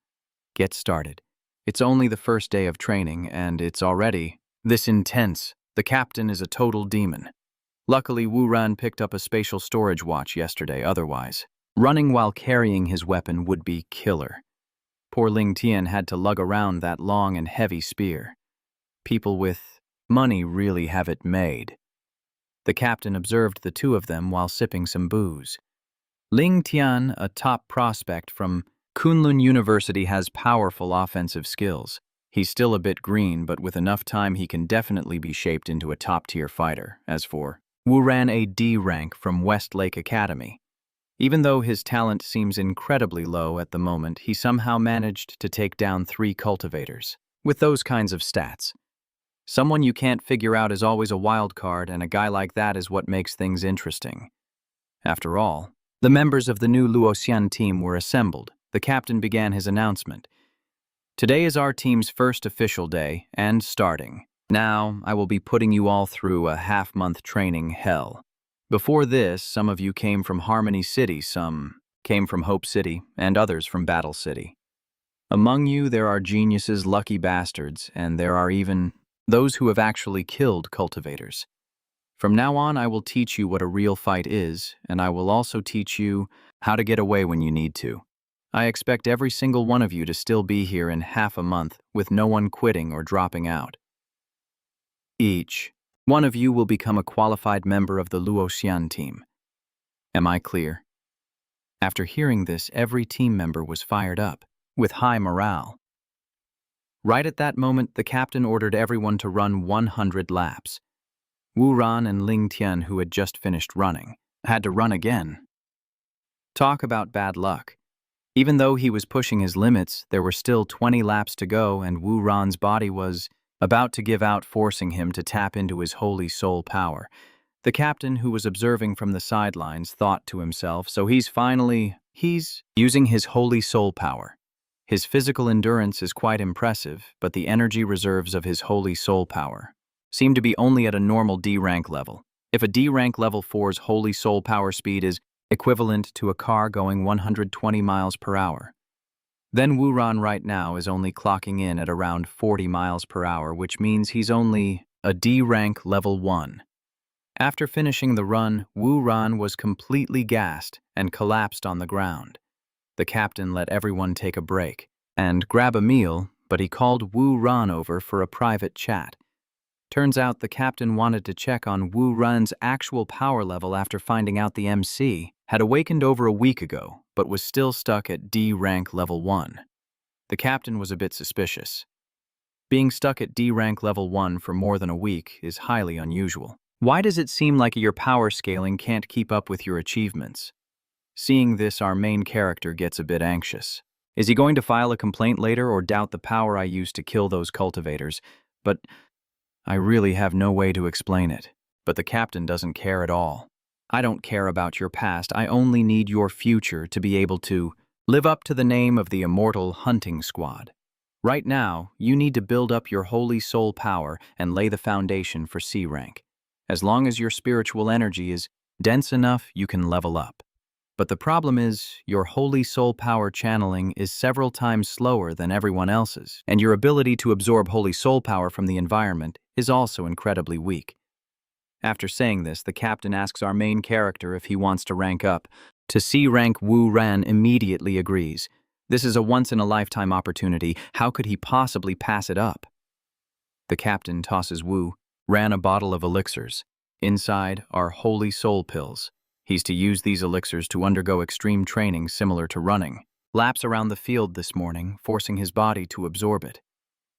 get started. It's only the first day of training, and it's already this intense. The captain is a total demon. Luckily, Wu Ran picked up a spatial storage watch yesterday, otherwise running while carrying his weapon would be killer. Poor Ling Tian had to lug around that long and heavy spear. People with money really have it made." The captain observed the two of them while sipping some booze. Ling Tian, a top prospect from Kunlun University, has powerful offensive skills. He's still a bit green, but with enough time he can definitely be shaped into a top-tier fighter. As for Wu Ran, a D rank from Westlake Academy. Even though his talent seems incredibly low at the moment, he somehow managed to take down 3 cultivators. With those kinds of stats, someone you can't figure out is always a wild card, and a guy like that is what makes things interesting. After all, the members of the new Luoxian team were assembled. The captain began his announcement. "Today is our team's first official day, and starting. Now, I will be putting you all through a half-month training hell. Before this, some of you came from Harmony City, some came from Hope City, and others from Battle City. Among you, there are geniuses, lucky bastards, and there are even those who have actually killed cultivators. From now on, I will teach you what a real fight is, and I will also teach you how to get away when you need to. I expect every single one of you to still be here in half a month, with no one quitting or dropping out. Each one of you will become a qualified member of the Luoxian team. Am I clear?" After hearing this, every team member was fired up, with high morale. Right at that moment, the captain ordered everyone to run 100 laps. Wu Ran and Ling Tian, who had just finished running, had to run again. Talk about bad luck. Even though he was pushing his limits, there were still 20 laps to go, and Wu Ran's body was about to give out, forcing him to tap into his holy soul power. The captain, who was observing from the sidelines, thought to himself, so he's using his holy soul power. His physical endurance is quite impressive, but the energy reserves of his holy soul power seem to be only at a normal D rank level. If a D rank level 4's holy soul power speed is equivalent to a car going 120 miles per hour, then Wu Ran right now is only clocking in at around 40 miles per hour, which means he's only a D rank level 1. After finishing the run, Wu Ran was completely gassed and collapsed on the ground. The captain let everyone take a break and grab a meal, but he called Wu Ran over for a private chat. Turns out the captain wanted to check on Wu Ran's actual power level after finding out the MC had awakened over a week ago, but was still stuck at D rank level 1. The captain was a bit suspicious. Being stuck at D rank level 1 for more than a week is highly unusual. Why does it seem like your power scaling can't keep up with your achievements? Seeing this, our main character gets a bit anxious. Is he going to file a complaint later or doubt the power I used to kill those cultivators? But I really have no way to explain it. But the captain doesn't care at all. "I don't care about your past. I only need your future to be able to live up to the name of the immortal hunting squad. Right now, you need to build up your holy soul power and lay the foundation for C rank. As long as your spiritual energy is dense enough, you can level up. But the problem is, your holy soul power channeling is several times slower than everyone else's, and your ability to absorb holy soul power from the environment is also incredibly weak." After saying this, the captain asks our main character if he wants to rank up. To C rank, Wu Ran immediately agrees. This is a once-in-a-lifetime opportunity. How could he possibly pass it up? The captain tosses Wu Ran a bottle of elixirs. Inside are holy soul pills. He's to use these elixirs to undergo extreme training similar to running. Laps around the field this morning, forcing his body to absorb it.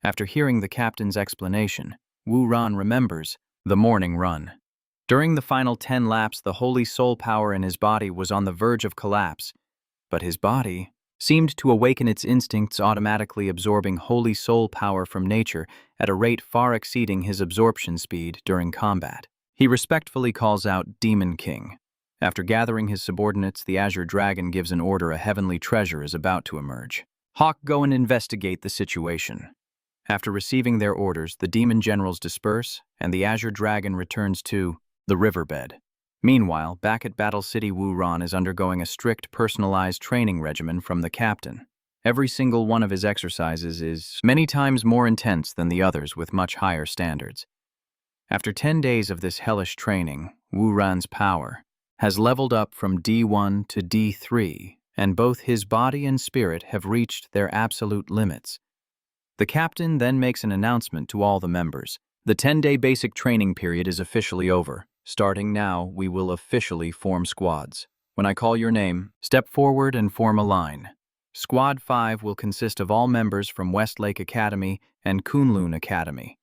After hearing the captain's explanation, Wu Ran remembers the morning run. During the final 10 laps, the holy soul power in his body was on the verge of collapse, but his body seemed to awaken its instincts, automatically absorbing holy soul power from nature at a rate far exceeding his absorption speed during combat. He respectfully calls out Demon King. After gathering his subordinates, the Azure Dragon gives an order. A heavenly treasure is about to emerge. Hawk, go and investigate the situation. After receiving their orders, the demon generals disperse, and the Azure Dragon returns to the riverbed. Meanwhile, back at Battle City, Wu Ran is undergoing a strict, personalized training regimen from the captain. Every single one of his exercises is many times more intense than the others, with much higher standards. After 10 days of this hellish training, Wu Ran's power has leveled up from D1 to D3, and both his body and spirit have reached their absolute limits. The captain then makes an announcement to all the members. The 10-day basic training period is officially over. Starting now, we will officially form squads. When I call your name, step forward and form a line. Squad 5 will consist of all members from Westlake Academy and Kunlun Academy.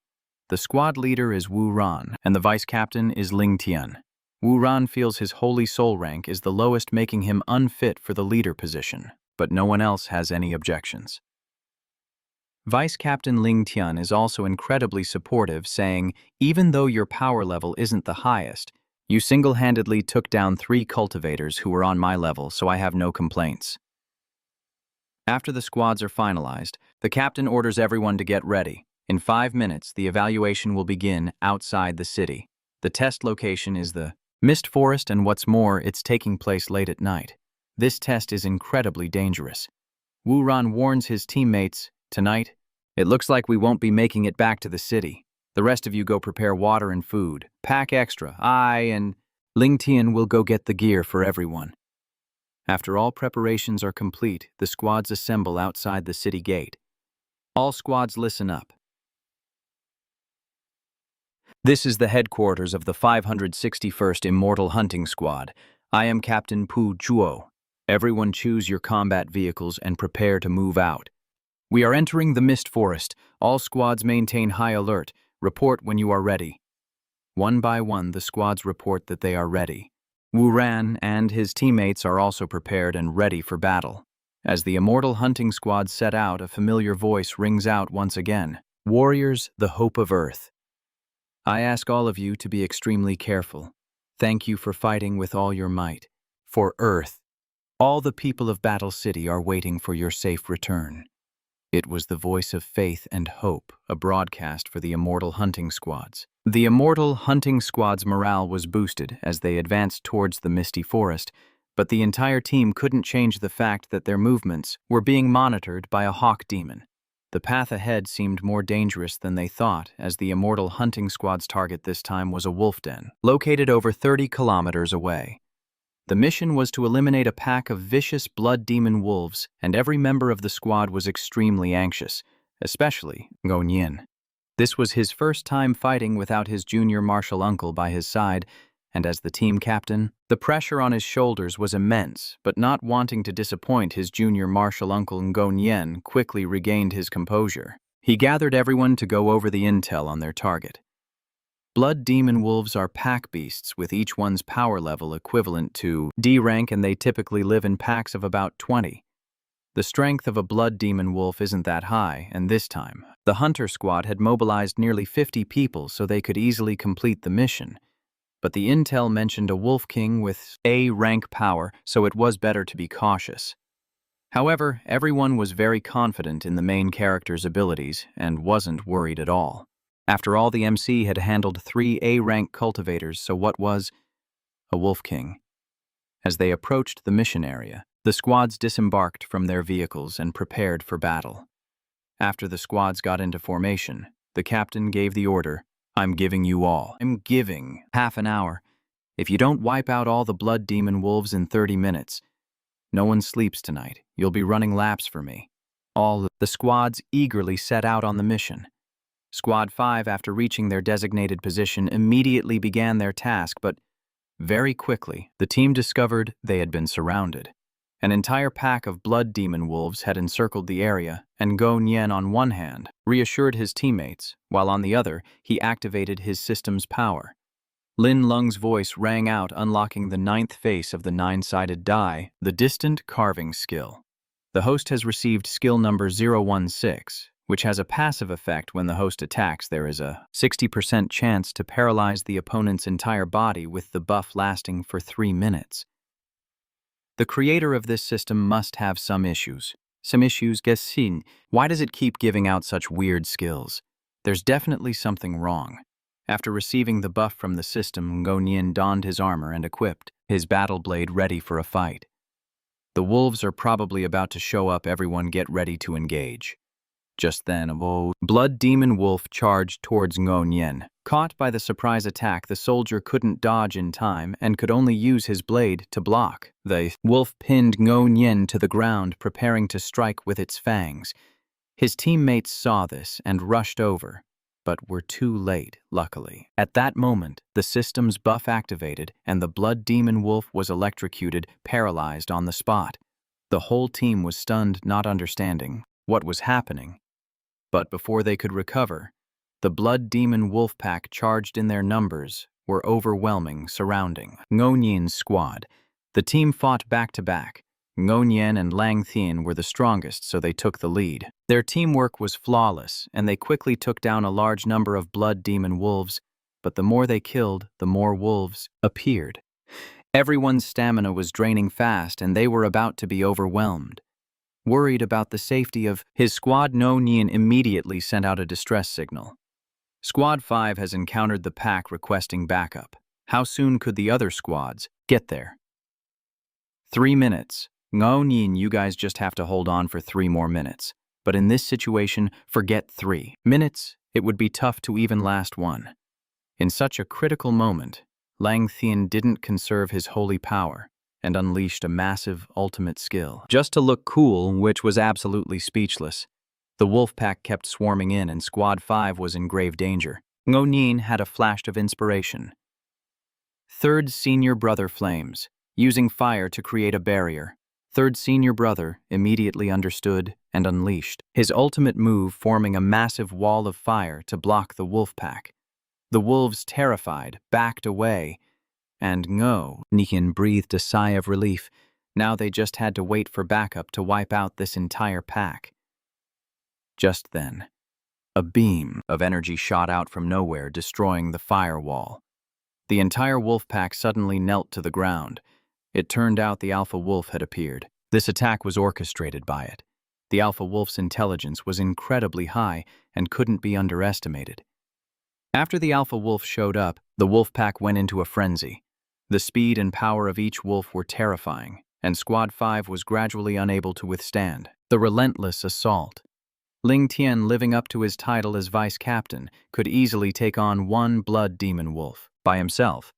The squad leader is Wu Ran, and the vice captain is Ling Tian. Wu Ran feels his holy soul rank is the lowest, making him unfit for the leader position, but no one else has any objections. Vice Captain Ling Tian is also incredibly supportive, saying, even though your power level isn't the highest, you single-handedly took down 3 cultivators who were on my level, so I have no complaints. After the squads are finalized, the captain orders everyone to get ready. In 5 minutes, the evaluation will begin outside the city. The test location is the Mist Forest, and what's more, it's taking place late at night. This test is incredibly dangerous. Wu Ran warns his teammates, tonight, it looks like we won't be making it back to the city. The rest of you go prepare water and food. Pack extra. I and Ling Tian will go get the gear for everyone. After all preparations are complete, the squads assemble outside the city gate. All squads listen up. This is the headquarters of the 561st Immortal Hunting Squad. I am Captain Pu Zhuo. Everyone choose your combat vehicles and prepare to move out. We are entering the Mist Forest. All squads maintain high alert. Report when you are ready. One by one, the squads report that they are ready. Wu Ran and his teammates are also prepared and ready for battle. As the Immortal Hunting Squad set out, a familiar voice rings out once again. Warriors, the hope of Earth. I ask all of you to be extremely careful. Thank you for fighting with all your might. For Earth, all the people of Battle City are waiting for your safe return. It was the voice of faith and hope, a broadcast for the Immortal Hunting Squads. The Immortal Hunting Squad's morale was boosted as they advanced towards the misty forest, but the entire team couldn't change the fact that their movements were being monitored by a hawk demon. The path ahead seemed more dangerous than they thought, as the Immortal Hunting Squad's target this time was a wolf den, located over 30 kilometers away. The mission was to eliminate a pack of vicious blood demon wolves, and every member of the squad was extremely anxious, especially Ngo Yin. This was his first time fighting without his junior martial uncle by his side, and as the team captain, the pressure on his shoulders was immense, but not wanting to disappoint his junior martial uncle Ngo Yin quickly regained his composure. He gathered everyone to go over the intel on their target. Blood demon wolves are pack beasts with each one's power level equivalent to D rank, and they typically live in packs of about 20. The strength of a blood demon wolf isn't that high, and this time, the hunter squad had mobilized nearly 50 people so they could easily complete the mission. But the intel mentioned a wolf king with A rank power, so it was better to be cautious. However, everyone was very confident in the main character's abilities and wasn't worried at all. After all, the MC had handled 3 A-rank cultivators, so what was a wolf king? As they approached the mission area, the squads disembarked from their vehicles and prepared for battle. After the squads got into formation, the captain gave the order, I'm giving half an hour. If you don't wipe out all the blood demon wolves in 30 minutes, No one sleeps tonight. You'll be running laps for me." All the squads eagerly set out on the mission. Squad 5, after reaching their designated position, immediately began their task, but very quickly, the team discovered they had been surrounded. An entire pack of blood demon wolves had encircled the area, and Go Nyen on one hand reassured his teammates, while on the other he activated his system's power. Linglong's voice rang out, unlocking the 9th face of the 9-sided die, the distant carving skill. The host has received skill number 016, which has a passive effect. When the host attacks, there is a 60% chance to paralyze the opponent's entire body, with the buff lasting for 3 minutes. The creator of this system must have some issues. Gessin. Why does it keep giving out such weird skills? There's definitely something wrong. After receiving the buff from the system, Go Nyen donned his armor and equipped his battle blade, ready for a fight. The wolves are probably about to show up. Everyone get ready to engage. Just then, a blood demon wolf charged towards Go Nyen. Caught by the surprise attack, the soldier couldn't dodge in time and could only use his blade to block. The wolf pinned Go Nyen to the ground, preparing to strike with its fangs. His teammates saw this and rushed over, but were too late, luckily. At that moment, the system's buff activated, and the blood demon wolf was electrocuted, paralyzed on the spot. The whole team was stunned, not understanding what was happening. But before they could recover, the blood demon wolf pack, charged in their numbers, were overwhelming, surrounding Go Nyen's squad. The team fought back to back. Go Nyen and Lang Thien were the strongest, so they took the lead. Their teamwork was flawless, and they quickly took down a large number of blood demon wolves, but the more they killed, the more wolves appeared. Everyone's stamina was draining fast, and they were about to be overwhelmed. Worried about the safety of his squad, Go Nyen immediately sent out a distress signal. Squad 5 has encountered the pack requesting backup. How soon could the other squads get there? 3 minutes. Go Nyen, you guys just have to hold on for 3 more minutes. But in this situation, forget 3 minutes. It would be tough to even last 1. In such a critical moment, Lang Thien didn't conserve his holy power and unleashed a massive ultimate skill, just to look cool, which was absolutely speechless. The wolf pack kept swarming in, and Squad 5 was in grave danger. Go Nyen had a flash of inspiration. Third Senior Brother Flames, using fire to create a barrier. Third Senior Brother immediately understood and unleashed his ultimate move, forming a massive wall of fire to block the wolf pack. The wolves, terrified, backed away, and Go Nyen breathed a sigh of relief. Now they just had to wait for backup to wipe out this entire pack. Just then, a beam of energy shot out from nowhere, destroying the firewall. The entire wolf pack suddenly knelt to the ground. It turned out the alpha wolf had appeared. This attack was orchestrated by it. The alpha wolf's intelligence was incredibly high and couldn't be underestimated. After the alpha wolf showed up, the wolf pack went into a frenzy. The speed and power of each wolf were terrifying, and Squad 5 was gradually unable to withstand the relentless assault. Ling Tian, living up to his title as vice captain, could easily take on 1 blood demon wolf by himself.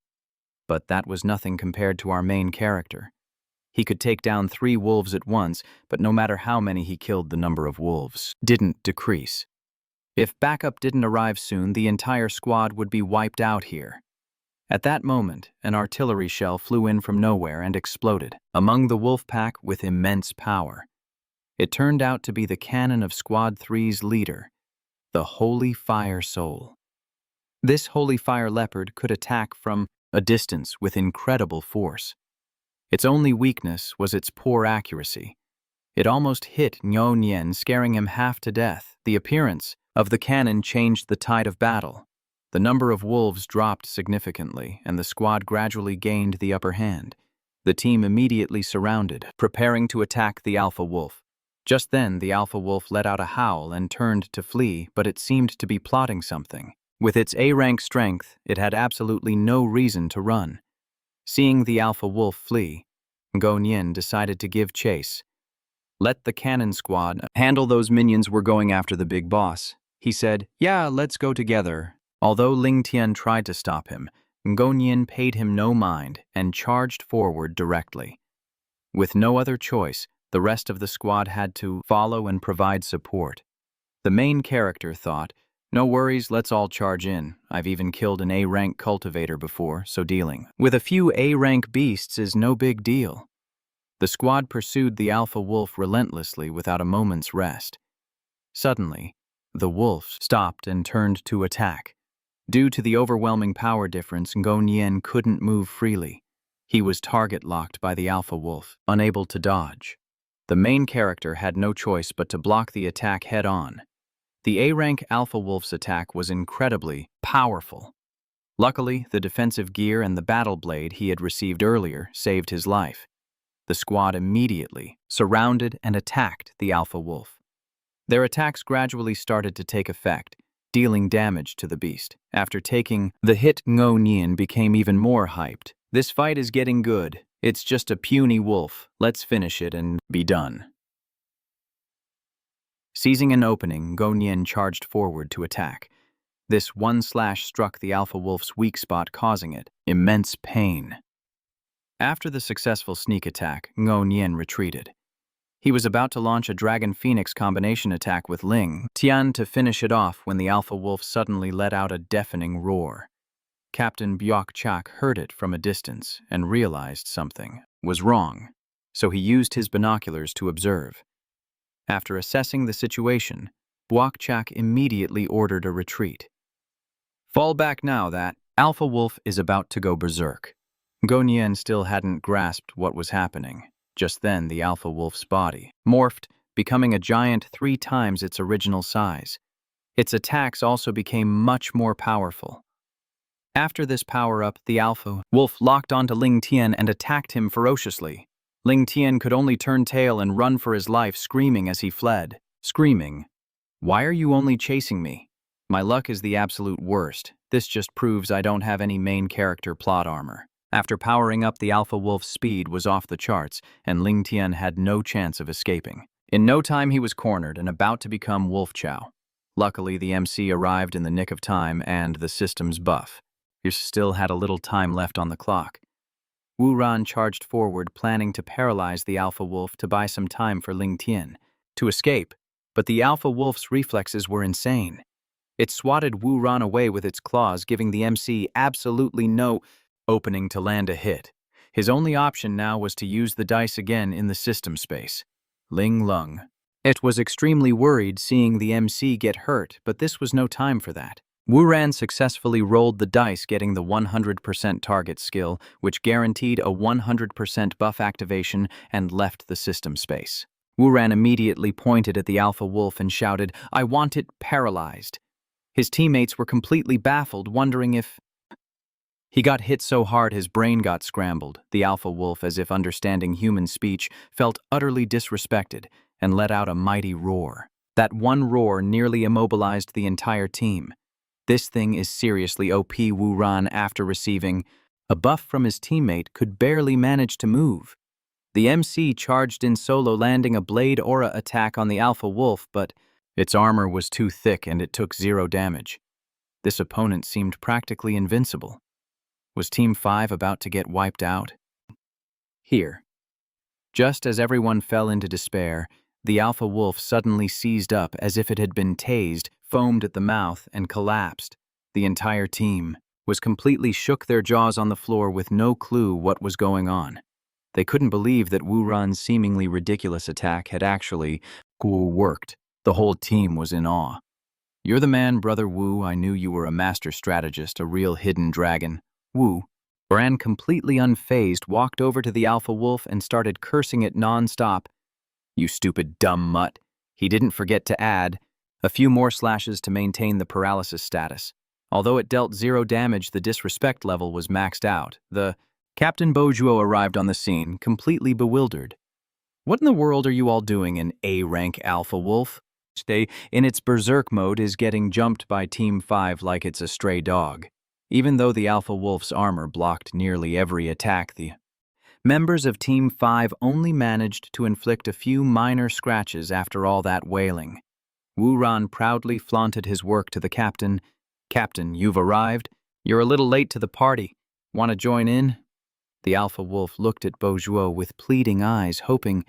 But that was nothing compared to our main character. He could take down 3 wolves at once, but no matter how many he killed, the number of wolves didn't decrease. If backup didn't arrive soon, the entire squad would be wiped out here. At that moment, an artillery shell flew in from nowhere and exploded among the wolf pack with immense power. It turned out to be the cannon of Squad 3's leader, the Holy Fire Soul. This Holy Fire Leopard could attack from a distance with incredible force. Its only weakness was its poor accuracy. It almost hit Go Nyen, scaring him half to death. The appearance of the cannon changed the tide of battle. The number of wolves dropped significantly, and the squad gradually gained the upper hand. The team immediately surrounded, preparing to attack the alpha wolf. Just then, the alpha wolf let out a howl and turned to flee, but it seemed to be plotting something. With its A-rank strength, it had absolutely no reason to run. Seeing the alpha wolf flee, Go Nyen decided to give chase. Let the cannon squad handle those minions. We're going after the big boss. He said, "Yeah, let's go together." Although Ling Tian tried to stop him, Go Nyen paid him no mind and charged forward directly. With no other choice, the rest of the squad had to follow and provide support. The main character thought, "No worries, let's all charge in. I've even killed an A-rank cultivator before, so dealing with a few A-rank beasts is no big deal." The squad pursued the alpha wolf relentlessly without a moment's rest. Suddenly, the wolf stopped and turned to attack. Due to the overwhelming power difference, Ngo Nien couldn't move freely. He was target-locked by the alpha wolf, unable to dodge. The main character had no choice but to block the attack head-on. The A-rank alpha wolf's attack was incredibly powerful. Luckily, the defensive gear and the battle blade he had received earlier saved his life. The squad immediately surrounded and attacked the alpha wolf. Their attacks gradually started to take effect, dealing damage to the beast. After taking the hit, Ngo Nien became even more hyped. "This fight is getting good. It's just a puny wolf. Let's finish it and be done." Seizing an opening, Ngo Nien charged forward to attack. This one slash struck the alpha wolf's weak spot, causing it immense pain. After the successful sneak attack, Ngo Nien retreated. He was about to launch a Dragon Phoenix combination attack with Ling Tian to finish it off when the alpha wolf suddenly let out a deafening roar. Captain Byok Chak heard it from a distance and realized something was wrong, so he used his binoculars to observe. After assessing the situation, Byok Chak immediately ordered a retreat. "Fall back now, that alpha wolf is about to go berserk." Ngo Nien still hadn't grasped what was happening. Just then, the alpha wolf's body morphed, becoming a giant 3 times its original size. Its attacks also became much more powerful. After this power-up, the alpha wolf locked onto Ling Tian and attacked him ferociously. Ling Tian could only turn tail and run for his life, screaming as he fled. Screaming, "Why are you only chasing me? My luck is the absolute worst. This just proves I don't have any main character plot armor." After powering up, the alpha wolf's speed was off the charts, and Ling Tian had no chance of escaping. In no time, he was cornered and about to become Wolf Chow. Luckily, the MC arrived in the nick of time and the system's buff. He still had a little time left on the clock. Wu Ran charged forward, planning to paralyze the alpha wolf to buy some time for Ling Tian to escape, but the alpha wolf's reflexes were insane. It swatted Wu Ran away with its claws, giving the MC absolutely no opening to land a hit. His only option now was to use the dice again in the system space. Linglong. It was extremely worried seeing the MC get hurt, but this was no time for that. Wu Ran successfully rolled the dice, getting the 100% target skill, which guaranteed a 100% buff activation, and left the system space. Wu Ran immediately pointed at the alpha wolf and shouted, "I want it paralyzed." His teammates were completely baffled, wondering if he got hit so hard his brain got scrambled. The alpha wolf, as if understanding human speech, felt utterly disrespected and let out a mighty roar. That one roar nearly immobilized the entire team. This thing is seriously OP. Wu Ran, after receiving a buff from his teammate, could barely manage to move. The MC charged in solo, landing a blade aura attack on the alpha wolf, but its armor was too thick and it took 0 damage. This opponent seemed practically invincible. Was Team 5 about to get wiped out? Here. Just as everyone fell into despair, the alpha wolf suddenly seized up as if it had been tased, foamed at the mouth, and collapsed. The entire team was completely shook, their jaws on the floor with no clue what was going on. They couldn't believe that Wu Ran's seemingly ridiculous attack had actually worked. The whole team was in awe. "You're the man, Brother Wu. I knew you were a master strategist, a real hidden dragon." Wu Ran, completely unfazed, walked over to the alpha wolf and started cursing it non-stop. "You stupid dumb mutt." He didn't forget to add a few more slashes to maintain the paralysis status. Although it dealt 0 damage, the disrespect level was maxed out. The Captain Bojuo arrived on the scene, completely bewildered. "What in the world are you all doing, an A-rank alpha wolf? Stay in its berserk mode is getting jumped by Team 5 like it's a stray dog." Even though the alpha wolf's armor blocked nearly every attack, the members of Team 5 only managed to inflict a few minor scratches after all that wailing. Wu Ran proudly flaunted his work to the captain. "Captain, you've arrived. You're a little late to the party. Want to join in?" The alpha wolf looked at Beaujeu with pleading eyes, hoping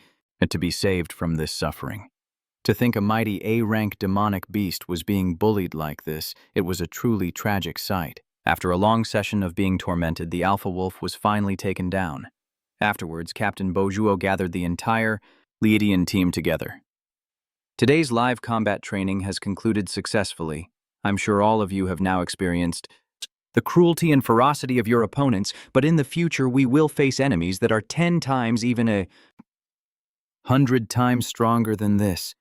to be saved from this suffering. To think a mighty A-rank demonic beast was being bullied like this, it was a truly tragic sight. After a long session of being tormented, the alpha wolf was finally taken down. Afterwards, Captain Beaujeu gathered the entire Leidian team together. Today's live combat training has concluded successfully. I'm sure all of you have now experienced the cruelty and ferocity of your opponents, but in the future we will face enemies that are 10 times, even 100 times stronger than this.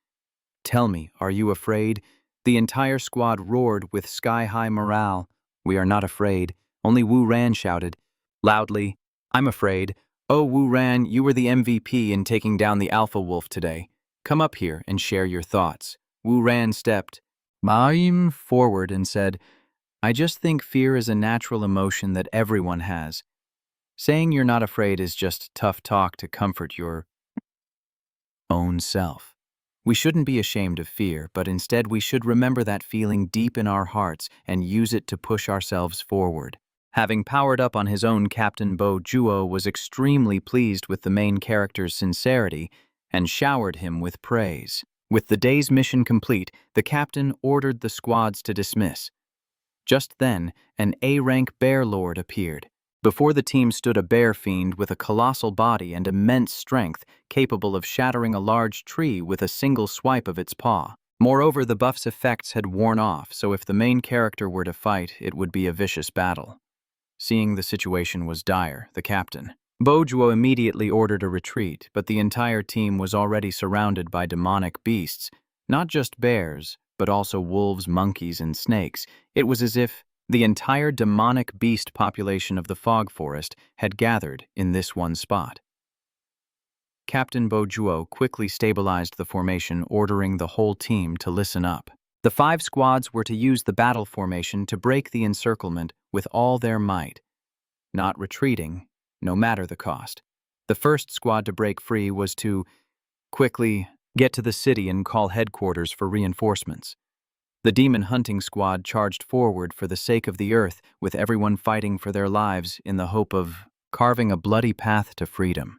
Tell me, are you afraid? The entire squad roared with sky-high morale. We are not afraid. Only Wu Ran shouted loudly, I'm afraid. Oh, Wu Ran, you were the MVP in taking down the alpha wolf today. Come up here and share your thoughts. Wu Ran stepped forward and said, I just think fear is a natural emotion that everyone has. Saying you're not afraid is just tough talk to comfort your own self. We shouldn't be ashamed of fear, but instead we should remember that feeling deep in our hearts and use it to push ourselves forward. Having powered up on his own, Captain Beaujeu was extremely pleased with the main character's sincerity and showered him with praise. With the day's mission complete, the captain ordered the squads to dismiss. Just then, an A-rank bear lord appeared. Before the team stood a bear fiend with a colossal body and immense strength, capable of shattering a large tree with a single swipe of its paw. Moreover, the buff's effects had worn off, so if the main character were to fight, it would be a vicious battle. Seeing the situation was dire, the captain, Beaujeu, immediately ordered a retreat, but the entire team was already surrounded by demonic beasts, not just bears, but also wolves, monkeys, and snakes. It was as if the entire demonic beast population of the fog forest had gathered in this one spot. Captain Beaujeu quickly stabilized the formation, ordering the whole team to listen up. The 5 squads were to use the battle formation to break the encirclement with all their might, not retreating, no matter the cost. The first squad to break free was to quickly get to the city and call headquarters for reinforcements. The demon hunting squad charged forward for the sake of the earth, with everyone fighting for their lives in the hope of carving a bloody path to freedom.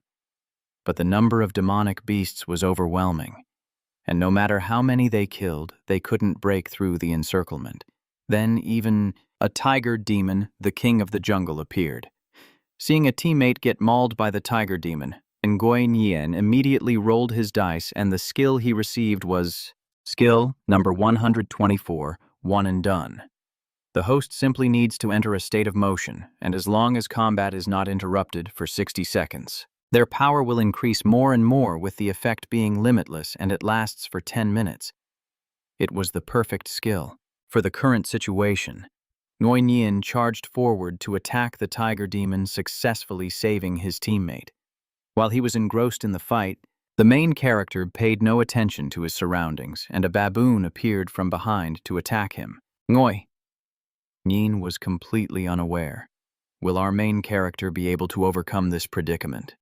But the number of demonic beasts was overwhelming, and no matter how many they killed, they couldn't break through the encirclement. Then even a tiger demon, the king of the jungle, appeared. Seeing a teammate get mauled by the tiger demon, Nguyen Yin immediately rolled his dice, and the skill he received was skill number 124, one and done. The host simply needs to enter a state of motion, and as long as combat is not interrupted for 60 seconds, their power will increase more and more, with the effect being limitless, and it lasts for 10 minutes. It was the perfect skill for the current situation. Nguyen Yin charged forward to attack the tiger demon, successfully saving his teammate. While he was engrossed in the fight, the main character paid no attention to his surroundings, and a baboon appeared from behind to attack him. Nguyen Yin was completely unaware. Will our main character be able to overcome this predicament?